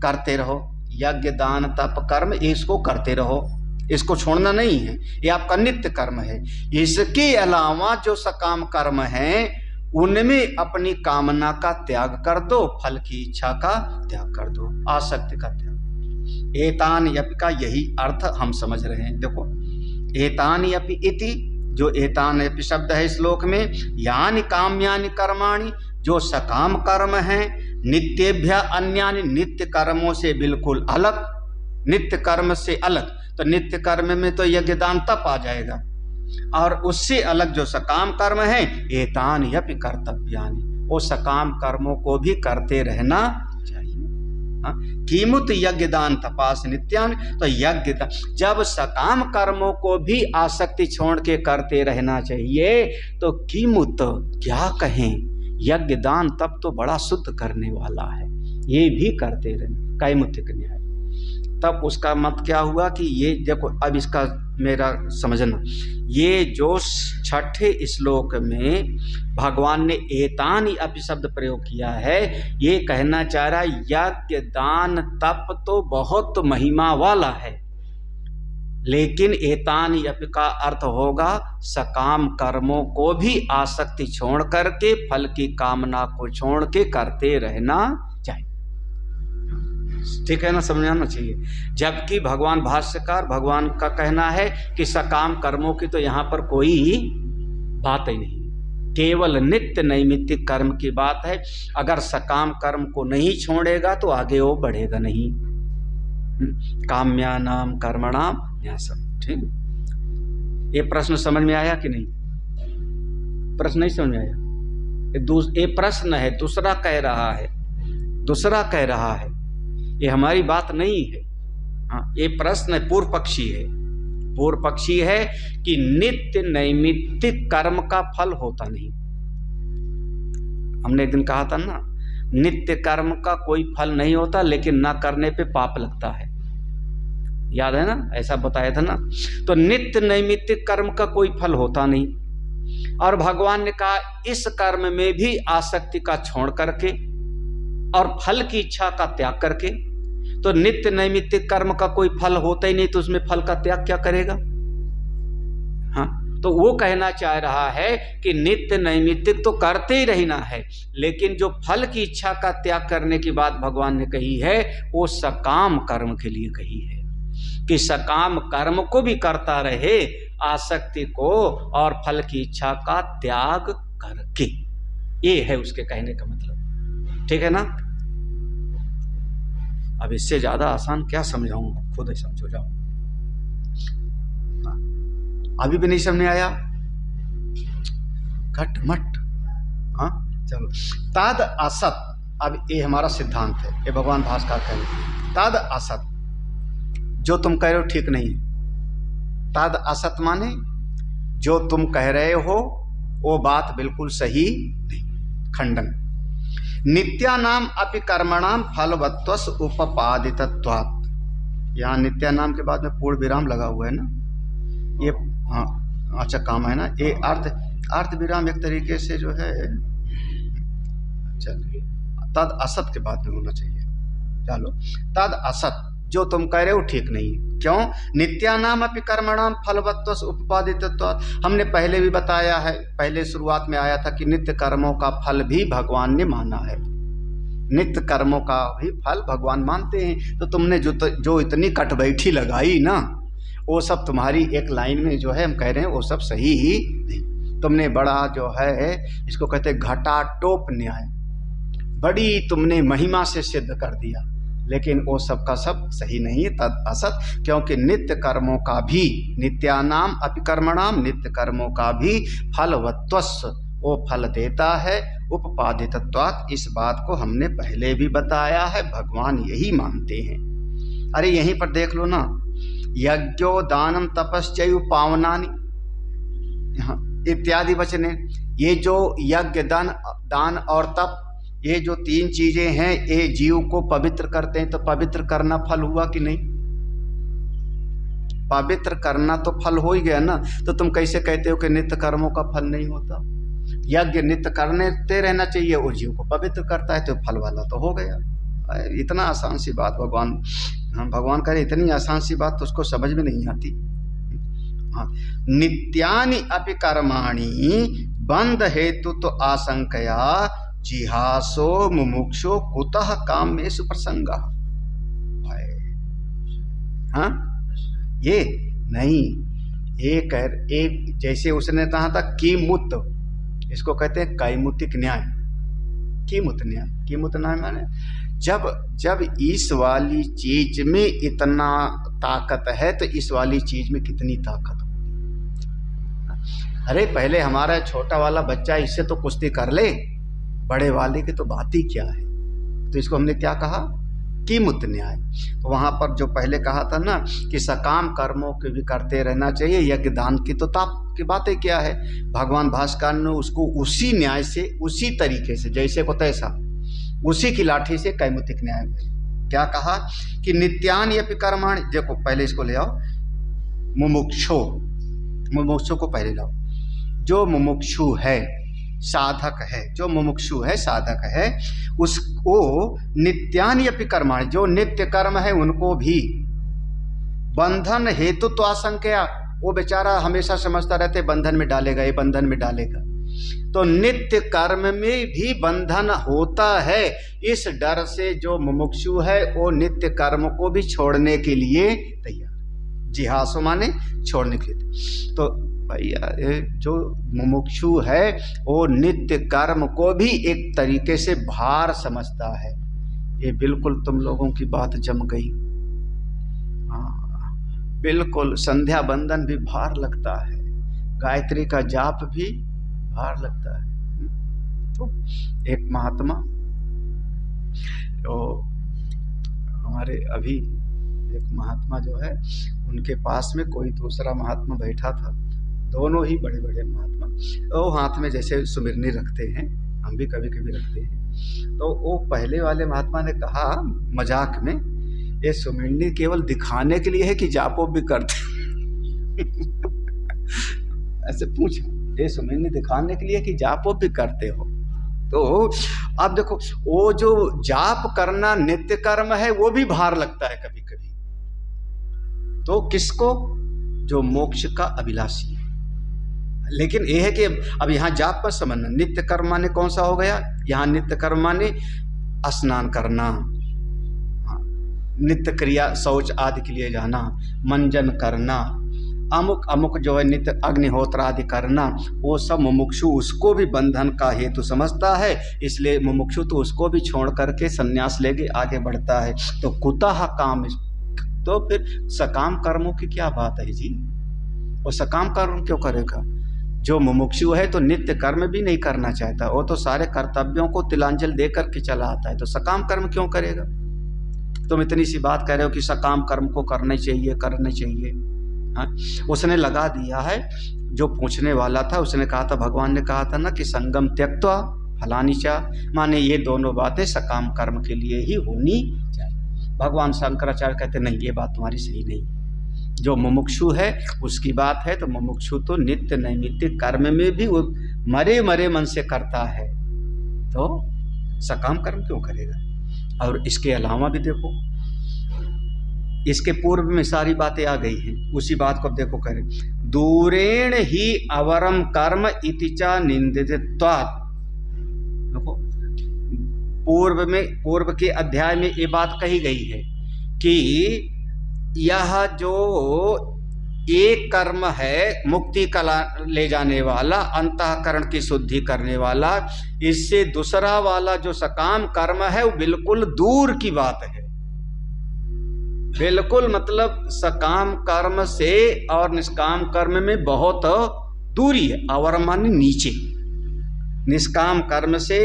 करते रहो, यज्ञ दान तप कर्म इसको करते रहो, इसको छोड़ना नहीं है, ये आपका नित्य कर्म है। इसके अलावा जो सकाम कर्म है उनमें अपनी कामना का त्याग कर दो, फल की इच्छा का त्याग कर दो, आसक्ति का त्याग। एतान यपि का यही अर्थ हम समझ रहे हैं। देखो एतान यपि इति, जो एतान यपि शब्द है श्लोक में, यानि काम्यानि कर्माणि, जो सकाम कर्म हैं, नित्येभ्य अन्यानि, नित्य कर्मों से बिल्कुल अलग, नित्य कर्म से अलग। तो नित्य कर्म में तो यज्ञ दान तप आ जाएगा, और उससे अलग जो सकाम कर्म है, एतान यपि कर्तव्यानि, वो सकाम कर्मों को भी करते रहना चाहिए। कीमुत यज्ञ दान तपास नित्यान, तो यज्ञ दान, जब सकाम कर्मों को भी आसक्ति छोड़ के करते रहना चाहिए, तो कीमुत क्या कहें, यज्ञ दान तप तो बड़ा शुद्ध करने वाला है, ये भी करते रहना, कैमुतिक न्याय। तब उसका मत क्या हुआ कि ये देखो, अब इसका मेरा समझना, ये जो छठे श्लोक में भगवान ने एतानि अपि शब्द प्रयोग किया है, ये कहना चाह रहा है यज्ञ दान तप तो बहुत महिमा वाला है, लेकिन एतानि अपि का अर्थ होगा सकाम कर्मों को भी आसक्ति छोड़ करके, फल की कामना को छोड़ के करते रहना चाहिए। ठीक है ना, समझ आना चाहिए। जबकि भगवान भाष्यकार, भगवान का कहना है कि सकाम कर्मों की तो यहाँ पर कोई बात ही नहीं, केवल नित्य नैमित्तिक कर्म की बात है। अगर सकाम कर्म को नहीं छोड़ेगा तो आगे वो बढ़ेगा नहीं। काम्यानाम कर्मणाम न्यासम। ठीक, ये प्रश्न समझ में आया कि नहीं? प्रश्न नहीं समझ में आया? ये प्रश्न है, दूसरा कह रहा है, दूसरा कह रहा है, ये हमारी बात नहीं है। हाँ, ये प्रश्न पूर्व पक्षी है, पूर्व पक्षी है कि नित्य नैमित्तिक कर्म का फल होता नहीं। हमने एक दिन कहा था ना, नित्य कर्म का कोई फल नहीं होता, लेकिन ना करने पे पाप लगता है, याद है ना, ऐसा बताया था ना। तो नित्य नैमित्तिक कर्म का कोई फल होता नहीं, और भगवान ने कहा इस कर्म में भी आसक्ति का छोड़ करके और फल की इच्छा का त्याग करके, तो नित्य नैमित्तिक कर्म का कोई फल होता ही नहीं, तो उसमें फल का त्याग क्या करेगा? हाँ, तो वो कहना चाह रहा है कि नित्य नैमित्तिक तो करते ही रहना है, लेकिन जो फल की इच्छा का त्याग करने की बात भगवान ने कही है, वो सकाम कर्म के लिए कही है, कि सकाम कर्म को भी करता रहे, आसक्ति को और फल की इच्छा का त्याग करके। ये है उसके कहने का मतलब। ठीक है ना? अब इससे ज्यादा आसान क्या समझाऊंगा, खुद ही समझो जाओ। अभी भी नहीं समझ में आया? घट मट। हाँ चलो, तद असत, अब ये हमारा सिद्धांत है, ये भगवान भास्कर कह रहे, तद असत, जो तुम कह रहे हो ठीक नहीं है। तद असत माने जो तुम कह रहे हो वो बात बिल्कुल सही नहीं, खंडन। नित्यानाम अपि कर्मणाम फलवत्वस उपपादितत्वात्, यहाँ नित्यानाम के बाद में पूर्ण विराम लगा हुआ है ना, ये हाँ अच्छा काम है ना, ये अर्थ विराम एक तरीके से जो है, चलिए तद असत के बाद में होना चाहिए। चलो, तद असत, जो तुम कह रहे हो ठीक नहीं। क्यों? नित्यानाम अपि कर्मणाम फलवत्वस उपपादितत्वात्, हमने पहले भी बताया है, पहले शुरुआत में आया था कि नित्य कर्मों का फल भी भगवान ने माना है, नित्य कर्मों का भी फल भगवान मानते हैं। तो तुमने जो इतनी कटबैठी लगाई ना, वो सब तुम्हारी एक लाइन में जो है हम कह रहे हैं वो सब सही ही नहीं। तुमने बड़ा जो है, इसको कहते घटाटोप न्याय, बड़ी तुमने महिमा से सिद्ध कर दिया, लेकिन वो सब का सब सही नहीं है, तद असत। क्योंकि नित्य कर्मों का भी, नित्यानाम अपि कर्मणाम, नित्य कर्मों का भी फलवत्वस्, वो फल देता है, उपपादितत्वात्, इस बात को हमने पहले भी बताया है, भगवान यही मानते हैं। अरे यहीं पर देख लो ना, यज्ञो दानम तपश्चैव पावनानि इत्यादि वचने, ये जो यज्ञ दान और तप, ये जो तीन चीजें हैं, ये जीव को पवित्र करते हैं। तो पवित्र करना फल हुआ कि नहीं? पवित्र करना तो फल हो ही गया ना। तो तुम कैसे कहते हो कि नित्य कर्मों का फल नहीं होता? यज्ञ नित्य करते रहना चाहिए, वो जीव को पवित्र करता है, तो फल वाला तो हो गया। इतना आसान सी बात भगवान कह रहे, इतनी आसान सी बात तो उसको समझ में नहीं आती। हाँ, नित्यानि अपि कर्माणि बंध हेतु तो आशंकया जिहासो मुमुक्षो कुतः कामेषु प्रसंगा। हाँ, ये नहीं, एक जैसे उसने कहा था कीमुत, इसको कहते हैं कैमुतिक न्याय। कीमुत न्याय माने जब इस वाली चीज में इतना ताकत है तो इस वाली चीज में कितनी ताकत हो। अरे पहले हमारा छोटा वाला बच्चा इससे तो कुश्ती कर ले, बड़े वाले की तो बात ही क्या है। तो इसको हमने क्या कहा, कीमुत न्याय। तो वहां पर जो पहले कहा था ना कि सकाम कर्मों के भी करते रहना चाहिए, यज्ञ दान की तो ताप की बातें क्या है। भगवान भास्कर ने उसको उसी न्याय से, उसी तरीके से, जैसे को तैसा, उसी की लाठी से कैमुतिक न्याय में क्या कहा कि नित्यानि अपि कर्माणि। देखो पहले इसको ले आओ, मुमुक्षो को पहले लाओ। जो मुमुक्षु है, साधक है, जो मुमुक्षु है, साधक है, उसको नित्यानि अपि कर्माणि, जो नित्य कर्म है उनको भी बंधन हेतु तो आशंका। वो बेचारा हमेशा समझता रहते बंधन में डालेगा, ये बंधन में डालेगा। तो नित्य कर्म में भी बंधन होता है। इस डर से जो मुमुक्षु है वो नित्य कर्म को भी छोड़ने के लिए तैयार। जिहासो माने छोड़ने के लिए। तो भैया जो मुमुक्षु है वो नित्य कर्म को भी एक तरीके से भार समझता है। ये बिल्कुल तुम लोगों की बात जम गई। हाँ, बिल्कुल संध्या बंदन भी भार लगता है, गायत्री का जाप भी भार लगता है। तो एक महात्मा, तो हमारे अभी एक महात्मा जो है, उनके पास में कोई दूसरा महात्मा बैठा था, दोनों ही बड़े बड़े महात्मा। तो हाथ में जैसे सुमिरनी रखते हैं, हम भी कभी कभी रखते हैं। तो वो पहले वाले महात्मा ने कहा मजाक में, ये सुमिरनी केवल दिखाने के लिए है कि जापो भी करते ऐसे पूछा, ये सुमिरनी दिखाने के लिए कि जाप भी करते हो? तो अब देखो, वो जो जाप करना नित्य कर्म है वो भी भार लगता है कभी कभी। तो किसको? जो मोक्ष का अभिलाषी है। लेकिन यह है कि अब यहाँ जाप पर समझना, नित्य कर्म माने कौन सा हो गया? यहाँ नित्य कर्म माने स्नान करना, नित्य क्रिया, शौच आदि के लिए जाना, मंजन करना, अमुक अमुक जो है नित्य अग्निहोत्र आदि करना, वो सब मुमुक्षु उसको भी बंधन का हेतु समझता है। इसलिए मुमुक्षु तो उसको भी छोड़ करके संन्यास लेके आगे बढ़ता है। तो कुतः काम, तो फिर सकाम कर्मों की क्या बात है जी? वो सकाम कर्म क्यों करेगा? जो मुमुक्षु है तो नित्य कर्म भी नहीं करना चाहता, वो तो सारे कर्तव्यों को तिलांजल दे करके चला आता है, तो सकाम कर्म क्यों करेगा? तुम इतनी सी बात कह रहे हो कि सकाम कर्म को करना चाहिए। हाँ, उसने लगा दिया है। जो पूछने वाला था उसने कहा था, भगवान ने कहा था ना कि संगम त्यक्त्वा फलानि च, माने ये दोनों बातें सकाम कर्म के लिए ही होनी चाहिए। भगवान शंकराचार्य कहते नहीं, ये बात तुम्हारी सही नहीं। जो मुमुक्षु है उसकी बात है, तो मुमुक्षु तो नित्य नैमित्तिक कर्म में भी वो मरे मरे मन से करता है, तो सकाम कर्म क्यों करेगा? और इसके अलावा भी देखो, इसके पूर्व में सारी बातें आ गई हैं। उसी बात को अब देखो, कह रहे दूरेण ही अवरम कर्म इतिचा निंदित्वात्। देखो पूर्व के अध्याय में ये बात कही गई है कि यह जो एक कर्म है मुक्ति का ले जाने वाला, अंतःकरण की शुद्धि करने वाला, इससे दूसरा वाला जो सकाम कर्म है वो बिल्कुल दूर की बात है। बिल्कुल मतलब सकाम कर्म से और निष्काम कर्म में बहुत दूरी है। अवर माने नीचे, निष्काम कर्म से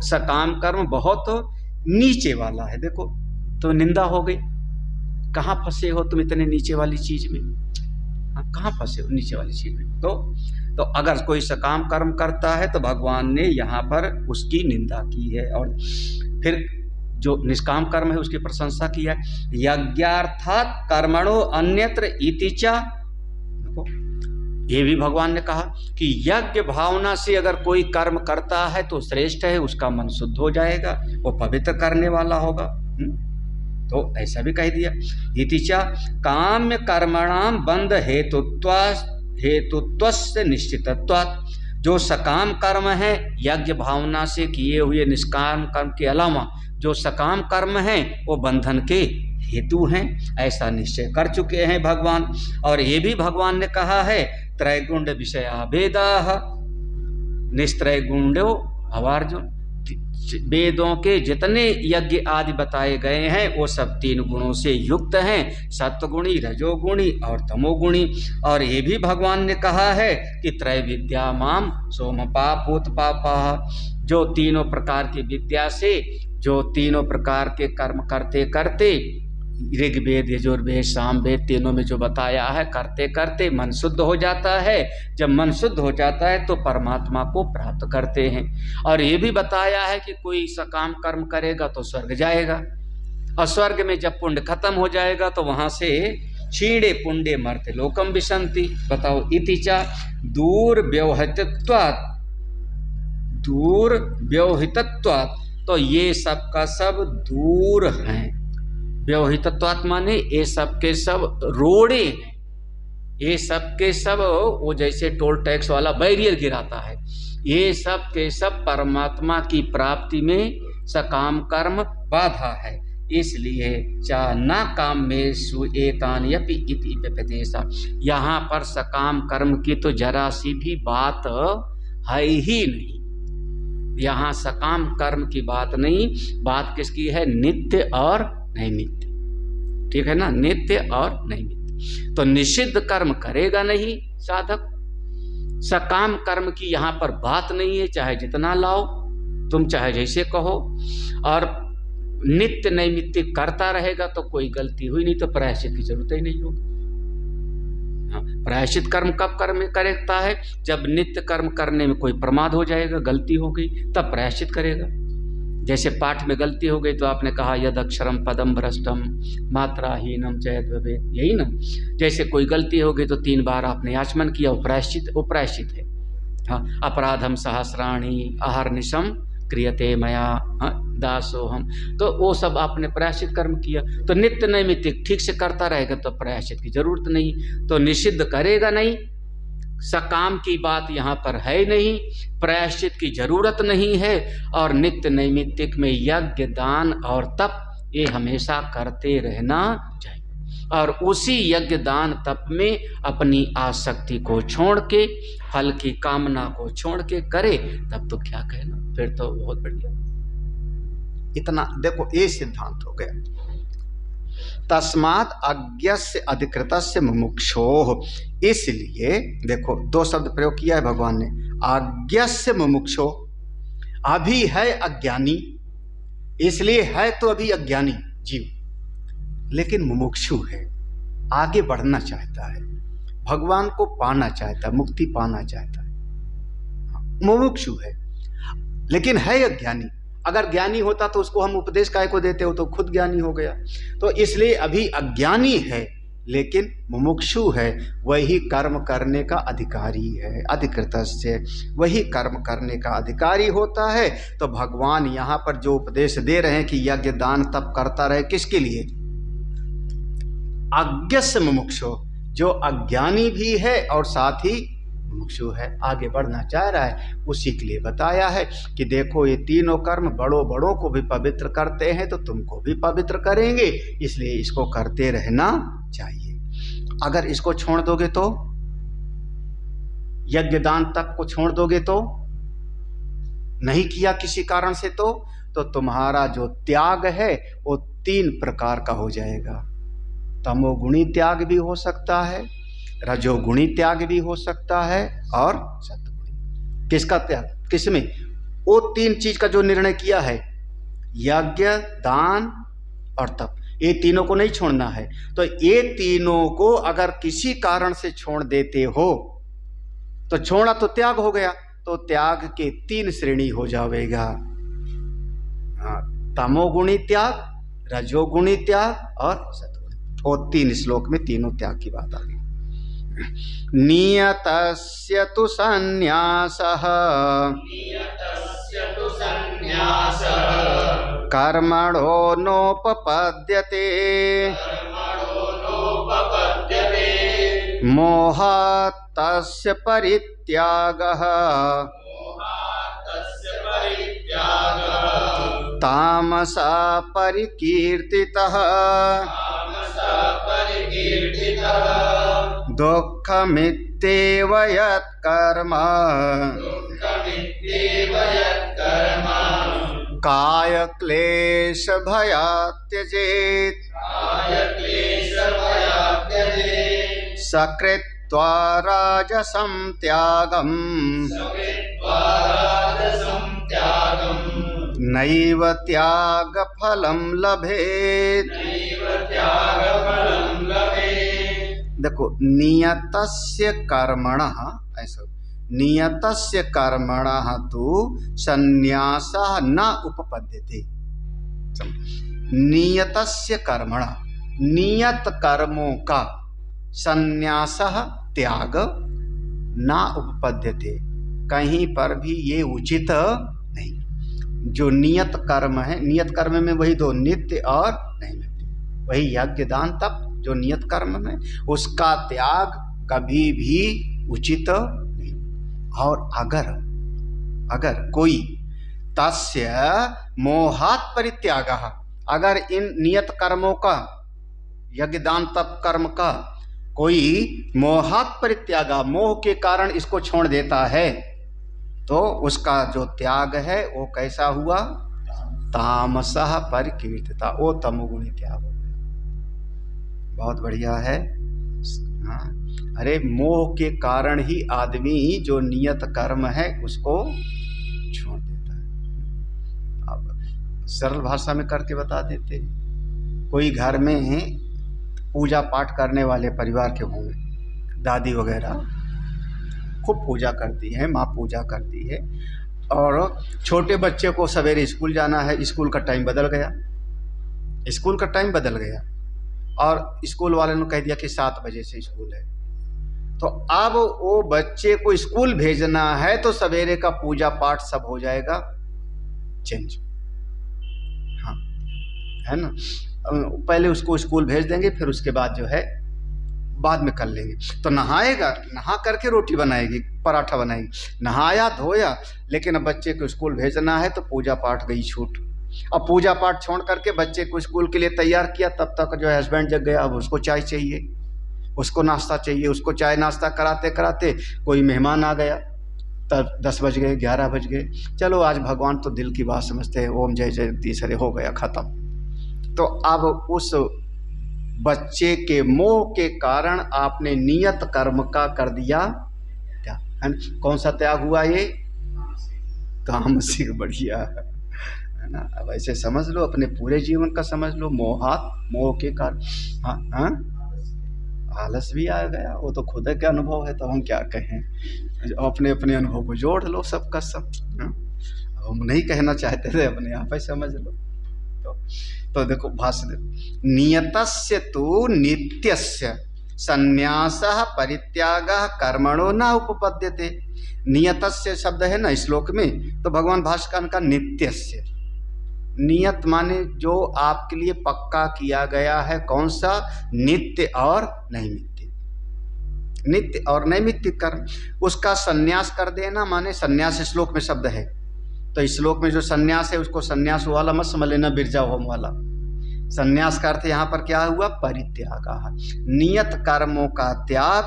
सकाम कर्म बहुत नीचे वाला है। देखो तो निंदा हो गई, कहाँ फंसे हो तुम इतने नीचे वाली चीज में? कहाँ फंसे हो नीचे वाली चीज में? तो अगर कोई सकाम कर्म करता है तो भगवान ने यहाँ पर उसकी निंदा की है, और फिर जो निष्काम कर्म है उसकी प्रशंसा की है। यज्ञार्थात् कर्मणो अन्यत्र इति च। देखो ये भी भगवान ने कहा कि यज्ञ भावना से अगर कोई कर्म करता है तो श्रेष्ठ है, उसका मन शुद्ध हो जाएगा, वो पवित्र करने वाला होगा। तो ऐसा भी कह दिया। इति च काम्य कर्मणाम बंध हेतुत्वस्य निश्चितत्वात्, जो सकाम कर्म है यज्ञ भावना से किए हुए निष्काम कर्म के अलावा जो सकाम कर्म है वो बंधन के हेतु हैं, ऐसा निश्चय कर चुके हैं भगवान। और ये भी भगवान ने कहा है त्रैगुण्ड विषया वेदाः निस्त्रैगुण्यो भवार्जुन, वेदों के जितने यज्ञ आदि बताए गए हैं वो सब 3 गुणों से युक्त हैं, सत्वगुणी, रजोगुणी और तमोगुणी। और ये भी भगवान ने कहा है कि त्रैविद्या माम सोमपापूत पापा, जो तीनों प्रकार की विद्या से, जो तीनों प्रकार के कर्म करते करते, ऋग्वेद यजुर्वेद सामवेद तीनों में जो बताया है, करते करते मन शुद्ध हो जाता है। जब मन शुद्ध हो जाता है तो परमात्मा को प्राप्त करते हैं। और ये भी बताया है कि कोई सकाम कर्म करेगा तो स्वर्ग जाएगा, और स्वर्ग में जब पुण्य खत्म हो जाएगा तो वहां से क्षीणे पुण्डे मर्त्य लोकम विशंति। बताओ, इति च दूरव्यवहितत्वात्, तो ये सब का सब दूर हैं। व्यवहितत्वात् माने ये सब के सब रोड़े हैं, ये सब के सब वो जैसे टोल टैक्स वाला बैरियर गिराता है, ये सब के सब परमात्मा की प्राप्ति में सकाम कर्म बाधा है। इसलिए चा न काम में सुएतान्यपि इति व्यपदेशा, यहाँ पर सकाम कर्म की तो जरा सी भी बात है ही नहीं। यहाँ सकाम कर्म की बात नहीं, बात किसकी है? नित्य और नैमित्य। ठीक है ना, नित्य और नैमित्य। तो निषिद्ध कर्म करेगा नहीं साधक, सकाम कर्म की यहाँ पर बात नहीं है, चाहे जितना लाओ तुम, चाहे जैसे कहो। और नित्य नैमित्य करता रहेगा तो कोई गलती हुई नहीं तो प्रायश्चित की जरूरत ही नहीं होगी। प्रायश्चित कर्म कब कर्म करता है? जब नित्य कर्म करने में कोई प्रमाद हो जाएगा, गलती हो गई, तब प्रायश्चित करेगा। जैसे पाठ में गलती हो गई तो आपने कहा यद अक्षरम पदम भ्रष्टम मात्राहीनम चयत भवेत्, यही ना। जैसे कोई गलती हो गई तो 3 बार आपने आचमन किया, वो प्रायश्चित है। हाँ, अपराधम सहस्राणि अहर्निशम क्रियते मया दासोहम, तो वो सब आपने प्रायश्चित कर्म किया। तो नित्य नैमित्तिक ठीक से करता रहेगा तो प्रायश्चित की जरूरत नहीं, तो निषिद्ध करेगा नहीं, सकाम की बात यहाँ पर है नहीं, प्रायश्चित की जरूरत नहीं है। और नित्य नैमित्तिक में यज्ञ दान और तप ये हमेशा करते रहना चाहिए। और उसी यज्ञ दान तप में अपनी आसक्ति को छोड़ के, फल की कामना को छोड़ के करे, तब तो क्या कहना, फिर तो बहुत बढ़िया। इतना देखो, ये सिद्धांत हो गया। तस्मात् अज्ञस्य अधिकृतस्य मुमुक्षोः, इसलिए देखो 2 शब्द प्रयोग किया है भगवान ने। अज्ञस्य मुमुक्षो, अभी है अज्ञानी, इसलिए है तो अभी अज्ञानी जीव, लेकिन मुमुक्षु है, आगे बढ़ना चाहता है, भगवान को पाना चाहता है, मुक्ति पाना चाहता है। मुमुक्षु है लेकिन है अज्ञानी। अगर ज्ञानी होता तो उसको हम उपदेश काय को देते हो, तो खुद ज्ञानी हो गया। तो इसलिए अभी अज्ञानी है लेकिन मुमुक्षु है, वही कर्म करने का अधिकारी है। अधिकृतस्य, वही कर्म करने का अधिकारी होता है। तो भगवान यहाँ पर जो उपदेश दे रहे हैं कि यज्ञ दान तप करता रहे, किसके लिए? अज्ञस्य मुमुक्षु, जो अज्ञानी भी है और साथ ही मुमुक्षु है, आगे बढ़ना चाह रहा है, उसी के लिए बताया है कि देखो ये तीनों कर्म बड़ों को भी पवित्र करते हैं तो तुमको भी पवित्र करेंगे, इसलिए इसको करते रहना चाहिए। अगर इसको छोड़ दोगे तो, यज्ञ दान तप को छोड़ दोगे तो, नहीं किया किसी कारण से तो तुम्हारा जो त्याग है वो 3 प्रकार का हो जाएगा। तमोगुणी त्याग भी हो सकता है, रजोगुणी त्याग भी हो सकता है, और सत्वगुणी। किसका त्याग? किसमें? वो 3 चीज का जो निर्णय किया है, यज्ञ दान और तप, ये तीनों को नहीं छोड़ना है। तो ये तीनों को अगर किसी कारण से छोड़ देते हो तो छोड़ा तो त्याग हो गया, तो त्याग के 3 श्रेणी हो जाएगा। तमोगुणी त्याग, रजोगुणी त्याग और सत्वगुणी। और 3 श्लोक में तीनों त्याग की बात आ गई। नियतस्य तु सन्न्यासः कर्मणो नोपपद्यते मोहात् तस्य परित्यागः तामसा परिकीर्तितः दुःखमित्येव यत्कर्म कायक्लेशभयात् त्यजेत् सकृत्वा राजसं त्यागम् नैव त्यागफलं लभेत्। देखो, नियतस्य कर्मणः, ऐसा नियतस्य कर्मणः तु संन्यासः न उपपद्यते। नियतस्य कर्मणः, नियत कर्मों का संन्यासः त्याग न उपपद्यते, कहीं पर भी ये उचित नहीं। जो नियत कर्म है, नियत कर्म में वही दो, नित्य और नैमित्तिक, वही यज्ञ दान तप, जो नियत कर्म में उसका त्याग कभी भी उचित नहीं। और अगर कोई तस्य मोहात् परित्यागः, अगर इन नियत कर्मों का, यज्ञ दान तप कर्म का कोई मोहात् परित्यागा, मोह के कारण इसको छोड़ देता है, तो उसका जो त्याग है वो कैसा हुआ? तामसः परिकीर्तिता, वो तमोगुणी त्याग हो गया। बहुत बढ़िया है। हाँ, अरे मोह के कारण ही आदमी जो नियत कर्म है उसको छोड़ देता है। अब सरल भाषा में करके बता देते, कोई घर में पूजा पाठ करने वाले परिवार के होंगे, दादी वगैरह खूब पूजा करती है, माँ पूजा करती है, और छोटे बच्चे को सवेरे स्कूल जाना है, स्कूल का टाइम बदल गया, और स्कूल वाले ने कह दिया कि 7 बजे से स्कूल है, तो अब वो बच्चे को स्कूल भेजना है तो सवेरे का पूजा पाठ सब हो जाएगा चेंज। हाँ, है ना, पहले उसको स्कूल भेज देंगे, फिर उसके बाद जो है बाद में कर लेंगे। तो नहाएगा, नहा करके रोटी बनाएगी, पराठा बनाएगी, नहाया धोया, लेकिन अब बच्चे को स्कूल भेजना है तो पूजा पाठ गई छूट। अब पूजा पाठ छोड़ करके बच्चे को स्कूल के लिए तैयार किया, तब तक जो है हस्बैंड जग गया, अब उसको चाय चाहिए, उसको नाश्ता चाहिए, उसको चाय नाश्ता कराते कराते कोई मेहमान आ गया, तब 10 बज गए, 11 बज गए, चलो आज भगवान तो दिल की बात समझते हैं, ओम जय जयंती सरे, हो गया खत्म। तो अब उस बच्चे के मोह के कारण आपने नियत कर्म का कर दिया त्याग, है कौन सा त्याग हुआ? ये तामसिक। बढ़िया है ना। अब ऐसे समझ लो, अपने पूरे जीवन का समझ लो, मोह के कारण। हाँ, आलस भी आ गया, वो तो खुद के अनुभव है, तो हम क्या कहें, अपने अपने अनुभव को जोड़ लो सबका सब। हम नहीं कहना चाहते थे, अपने आप ही समझ लो। तो देखो भाष्य, नियतस्य तु नित्यस्य संन्यासः परित्यागः कर्मणो न उपपद्यते। नियतस्य शब्द है ना श्लोक में, तो भगवान भाष्यकार का नित्यस्य, नियत माने जो आपके लिए पक्का किया गया है, कौन सा? नित्य और नैमित्तिक। नित्य और नैमित्तिक कर्म, उसका संन्यास कर देना माने संन्यास श्लोक में शब्द है, तो इस श्लोक में जो संन्यास है उसको संन्यास वाला मत समझ लेना, बिरजा होम वाला। संन्यास का अर्थ यहाँ पर क्या हुआ? परित्याग। नियत कर्मों का त्याग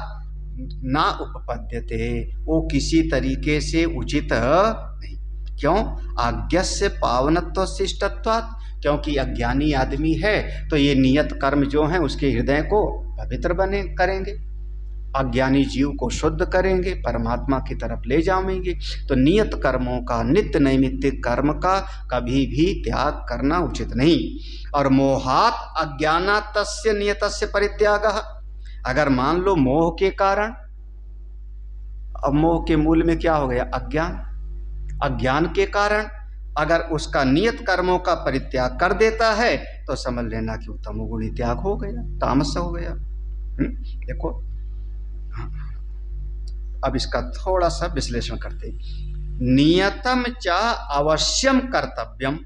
ना उपपद्यते, वो किसी तरीके से उचित नहीं। क्यों? आज्ञस्य पावनत्व शिष्टत्वात्, क्योंकि अज्ञानी आदमी है तो ये नियत कर्म जो हैं उसके हृदय को पवित्र बने करेंगे, अज्ञानी जीव को शुद्ध करेंगे, परमात्मा की तरफ ले जाएंगे। तो नियत कर्मों का, नित्य नैमित्तिक कर्म का कभी भी त्याग करना उचित नहीं। और मोहात् अज्ञानातस्य नियतस्य परित्यागः, अगर मान लो मोह के कारण, अब मोह के मूल में क्या हो गया? अज्ञान। अज्ञान के कारण अगर उसका नियत कर्मों का परित्याग कर देता है तो समझ लेना कि तमोगुणी त्याग हो गया, तामस हो गया। देखो अब इसका थोड़ा सा विश्लेषण करते हैं। नियतम च अवश्यम कर्तव्यम।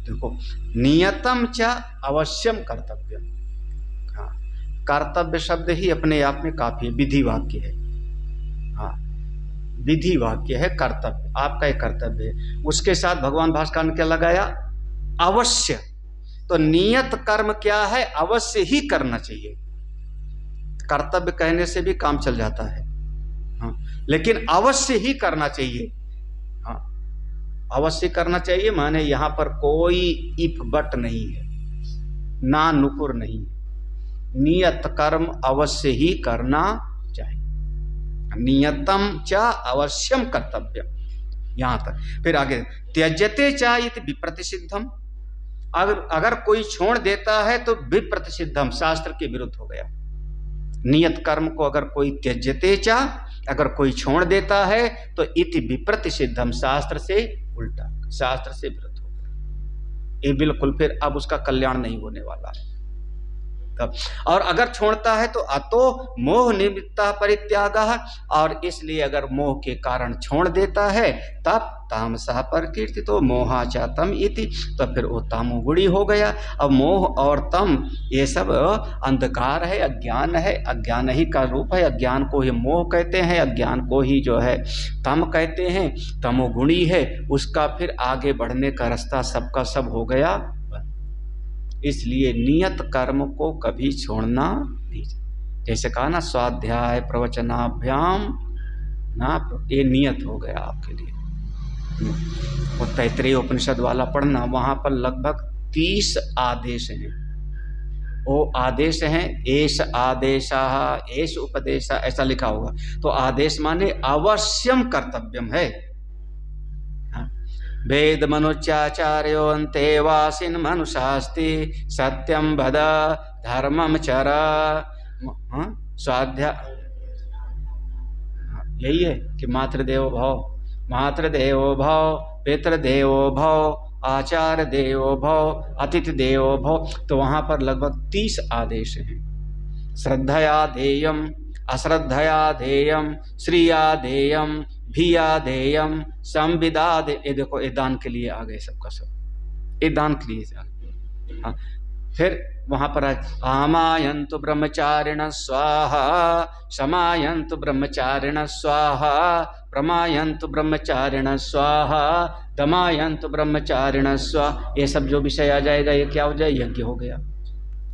देखो, नियतम च अवश्यम कर्तव्यम। हाँ, कर्तव्य शब्द ही अपने आप में काफी विधि वाक्य है। हाँ, विधि वाक्य है कर्तव्य, आपका एक कर्तव्य है। उसके साथ भगवान भास्कर ने क्या लगाया? अवश्य। तो नियत कर्म क्या है? अवश्य ही करना चाहिए। कर्तव्य कहने से भी काम चल जाता है, हाँ, लेकिन अवश्य ही करना चाहिए। हाँ, अवश्य करना चाहिए माने यहां पर कोई इफ बट नहीं है, ना नुकुर नहीं है। नियत कर्म अवश्य ही करना चाहिए। नियतम च अवश्यम कर्तव्यम, यहां तक। फिर आगे, त्यजते च इति विप्रतिषिद्धम। अगर कोई छोड़ देता है तो विप्रतिषिद्धम, शास्त्र के विरुद्ध हो गया। नियत कर्म को अगर कोई त्यजते चा, अगर कोई छोड़ देता है तो इति विप्रतिषिद्धम, शास्त्र से उल्टा, शास्त्र से विरुद्ध हो गया। ये बिल्कुल फिर अब उसका कल्याण नहीं होने वाला है तब। और अगर छोड़ता है तो अतो मोह निमित्ता परित्यागः, और इसलिए अगर मोह के कारण छोड़ देता है तब तामसः प्रकीर्तितो मोहाचातम इति, तो फिर वो तामोगुणी हो गया। अब मोह और तम ये सब अंधकार है, अज्ञान है, अज्ञान ही का रूप है। अज्ञान को ही मोह कहते हैं, अज्ञान को ही जो है तम कहते हैं, तमोगुणी है। उसका फिर आगे बढ़ने का रास्ता सबका सब हो गया। इसलिए नियत कर्म को कभी छोड़ना नहीं। जैसे कहा ना, स्वाध्याय प्रवचनाभ्याम ना, ये नियत हो गया आपके लिए। वो तैत्तिरीय उपनिषद वाला पढ़ना, वहां पर लगभग 30 आदेश हैं। वो आदेश हैं, एष आदेशः एष उपदेशः, ऐसा लिखा होगा। तो आदेश माने अवश्यम कर्तव्यम है। वेद मनुष्याचार्यो अन्ते वासिन मनुषास्ति, सत्यम वद धर्मम चर। स्वाध्याय यही है कि मातृदेवो भव, मातृदेवो भव, पितृदेवो भव, आचार्य देवो भव, अतिथि देवो भव। तो वहां पर लगभग 30 आदेश हैं। श्रद्धया देयम, अश्रद्धया देयम, श्रिया देयम, भिया देयम, संविदा दे। ये देखो, ये दान के लिए आ गए सबका सब, ये दान के लिए आ गए। हाँ, फिर वहां पर आमायन्तु ब्रह्मचारिण स्वाहा, समायन्तु ब्रह्मचारिण स्वाहा, प्रमायन्तु ब्रह्मचारिण स्वाहा, दमायन्तु ब्रह्मचारिण स्वाहा। ये सब जो विषय आ जाएगा, ये क्या हो जाए? यज्ञ हो गया।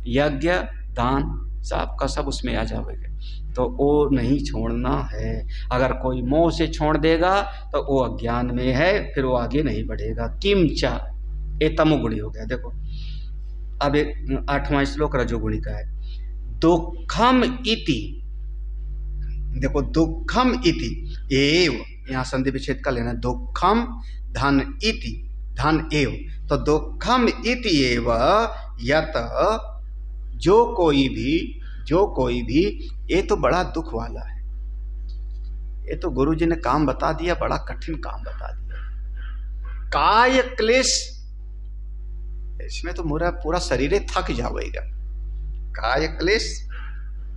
यज्ञ दान सब का सब उसमें आ जाएगा। तो वो नहीं छोड़ना है। अगर कोई मोह से छोड़ देगा तो वो अज्ञान में है, फिर वो आगे नहीं बढ़ेगा। किमचा, ये तमोगुणी हो गया। देखो अब 8वां श्लोक रजोगुणी का है। दुखम इति, देखो दुखम इति एव, यहाँ संधि विच्छेद का लेना। दुखम धन इति, धन एव, तो दुखम इति एव यत, जो कोई भी, ये तो बड़ा दुख वाला है। ये तो गुरु जी ने काम बता दिया, बड़ा कठिन काम बता दिया। काय क्लेश, इसमें तो मेरा पूरा शरीर थक जाएगा। काय क्लेश,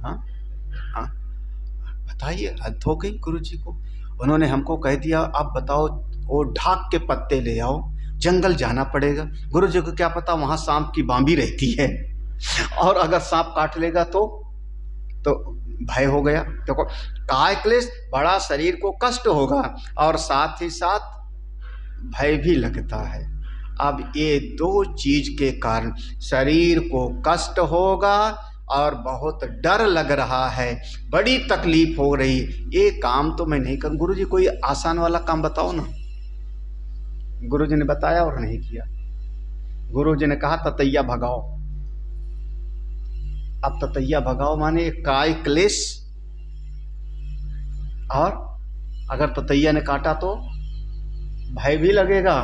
हाँ हाँ, बताइए, हद हो गई गुरु जी को। उन्होंने हमको कह दिया, आप बताओ वो ढाक के पत्ते ले आओ, जंगल जाना पड़ेगा। गुरु जी को क्या पता वहां सांप की बांबी रहती है, और अगर सांप काट लेगा तो भय हो गया। देखो, काय क्लेश, बड़ा शरीर को कष्ट होगा और साथ ही साथ भय भी लगता है। अब ये दो चीज के कारण शरीर को कष्ट होगा और बहुत डर लग रहा है, बड़ी तकलीफ हो रही। ये काम तो मैं नहीं कर। गुरु जी कोई आसान वाला काम बताओ ना। गुरु जी ने बताया और नहीं किया। गुरु जी ने कहा ततैया भगाओ। अब ततैया भगाओ माने काय क्लेश, और अगर ततैया ने काटा तो भय भी लगेगा।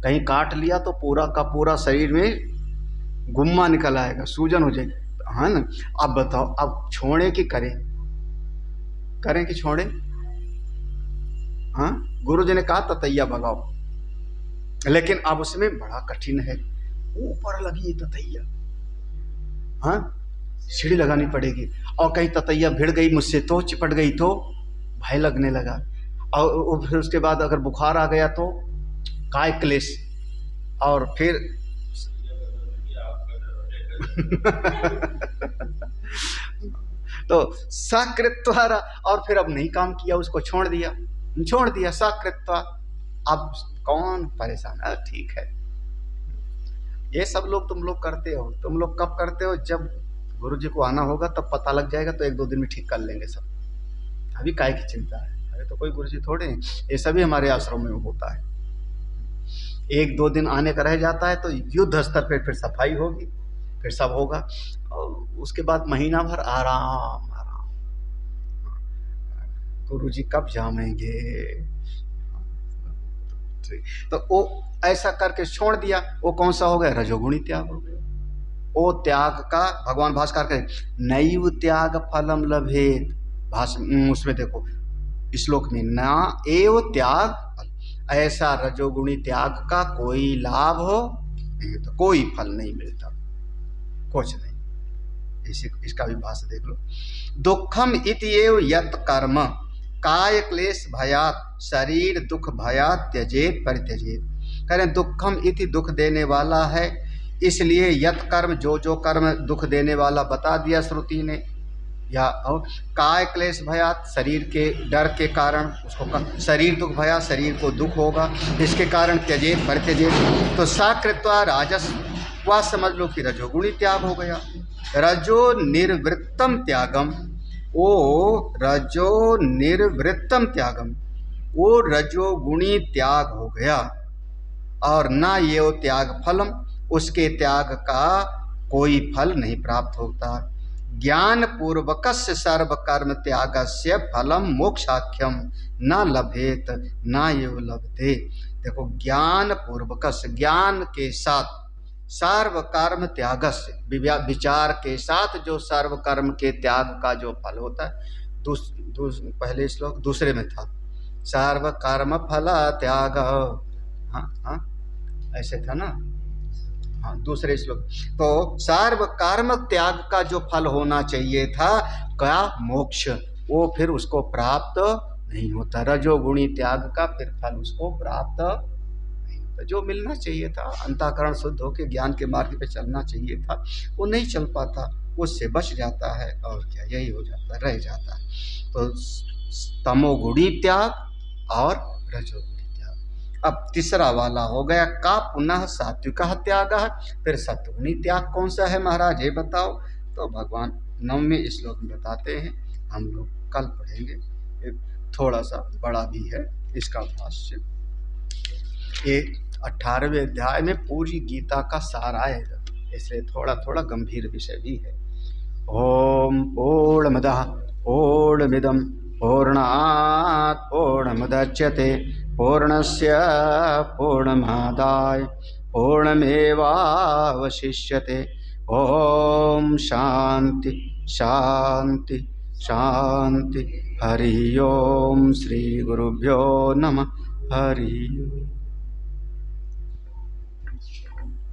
कहीं काट लिया तो पूरा का पूरा शरीर में गुम्मा निकल आएगा, सूजन हो जाएगी, है ना। अब बताओ, अब छोड़े कि करें? करें कि छोड़े? हाँ, गुरु जी ने कहा ततैया भगाओ, लेकिन अब उसमें बड़ा कठिन है। ऊपर लगी ततैया, हाँ, सीढ़ी लगानी पड़ेगी। और कहीं ततैया भिड़ गई मुझसे तो, चिपट गई तो भय लगने लगा। और फिर उसके बाद अगर बुखार आ गया तो काय क्लेश। और फिर तो सकृत्वा, और फिर अब नहीं काम किया, उसको छोड़ दिया सकृत्वा। अब कौन परेशान है? ठीक है, ये सब लोग तुम लोग करते हो। तुम लोग कब करते हो? जब गुरु जी को आना होगा तब पता लग जाएगा, तो 1-2 दिन में ठीक कर लेंगे सब। अभी काय की चिंता है? अरे तो कोई गुरु जी थोड़े हैं, ये सभी हमारे आश्रम में होता है। 1-2 दिन आने का रह जाता है तो युद्ध स्तर पे फिर सफाई होगी, फिर सब होगा। और उसके बाद महीना भर आराम। गुरु जी कब जामेंगे? तो वो ऐसा करके छोड़ दिया। वो कौन सा हो गया? रजोगुणी त्याग हो गया। वो त्याग का भगवान भास्कर कहे नैव त्याग फलम लभेत। उसमें देखो श्लोक में, ना एव त्याग फल, ऐसा रजोगुणी त्याग का कोई लाभ हो नहीं, तो कोई फल नहीं मिलता, कुछ नहीं। इसका भी भाष्य देख लो। दुखम इति एव यत कर्म काय क्लेश भयात शरीर दुख भयात त्यजेत परित्यजेत। करें दुखम इति दुख देने वाला है, इसलिए यत कर्म जो कर्म दुख देने वाला बता दिया श्रुति ने। या काय क्लेश भयात शरीर के डर के कारण उसको शरीर दुख भया, शरीर को दुख होगा, इसके कारण त्यजेत परित्यजेत। तो साकृत्वा राजस, वह समझ लो कि रजोगुणी त्याग हो गया। रजो निर्वृत्तम त्यागम, वो रजो निर्वृत्तम त्यागम, वो रजोगुणी त्याग हो गया। और ना ये वो त्याग फलम, उसके त्याग का कोई फल नहीं प्राप्त होता। ज्ञान पूर्वकस्य सर्व कर्म त्यागस्य फलम मोक्षाख्यम न लभेत न एव लभते। देखो ज्ञान पूर्वकस्य, ज्ञान के साथ सर्व कर्म त्यागस्य, विचार के साथ जो सर्व कर्म के त्याग का जो फल होता है। पहले श्लोक दूसरे में था सर्व कर्म फल त्याग, हाँ ऐसे था ना, हाँ दूसरे श्लोक। तो सर्व कर्म त्याग का जो फल होना चाहिए था क्या? मोक्ष, वो फिर उसको प्राप्त नहीं होता। रजोगुणी त्याग का फिर फल उसको प्राप्त नहीं होता। जो मिलना चाहिए था, अंतःकरण शुद्ध होकर ज्ञान के मार्ग पे चलना चाहिए था, वो नहीं चल पाता, उससे बच जाता है। और क्या, यही हो जाता, रह जाता है। तो तमोगुणी त्याग और रजोगुणी। अब तीसरा वाला हो गया का पुनः सात्विक त्याग। फिर सत्वगुणी त्याग कौन सा है महाराज, ये बताओ। तो भगवान 9वें श्लोक में बताते हैं, हम लोग कल पढ़ेंगे। एक थोड़ा सा बड़ा भी है इसका भाष्य। ये 18वें अध्याय में पूरी गीता का सार आएगा, इसलिए थोड़ा थोड़ा गंभीर विषय भी है। ओम पूर्णमदः पूर्णमिदं पूर्णात् पूर्णमुदच्यते पूर्णस्य पूर्णमादाय पूर्णमेवावशिष्यते। ओम शांति शांति शांति। हरि ओम। श्री गुरुभ्यो नमः। हरि ओम।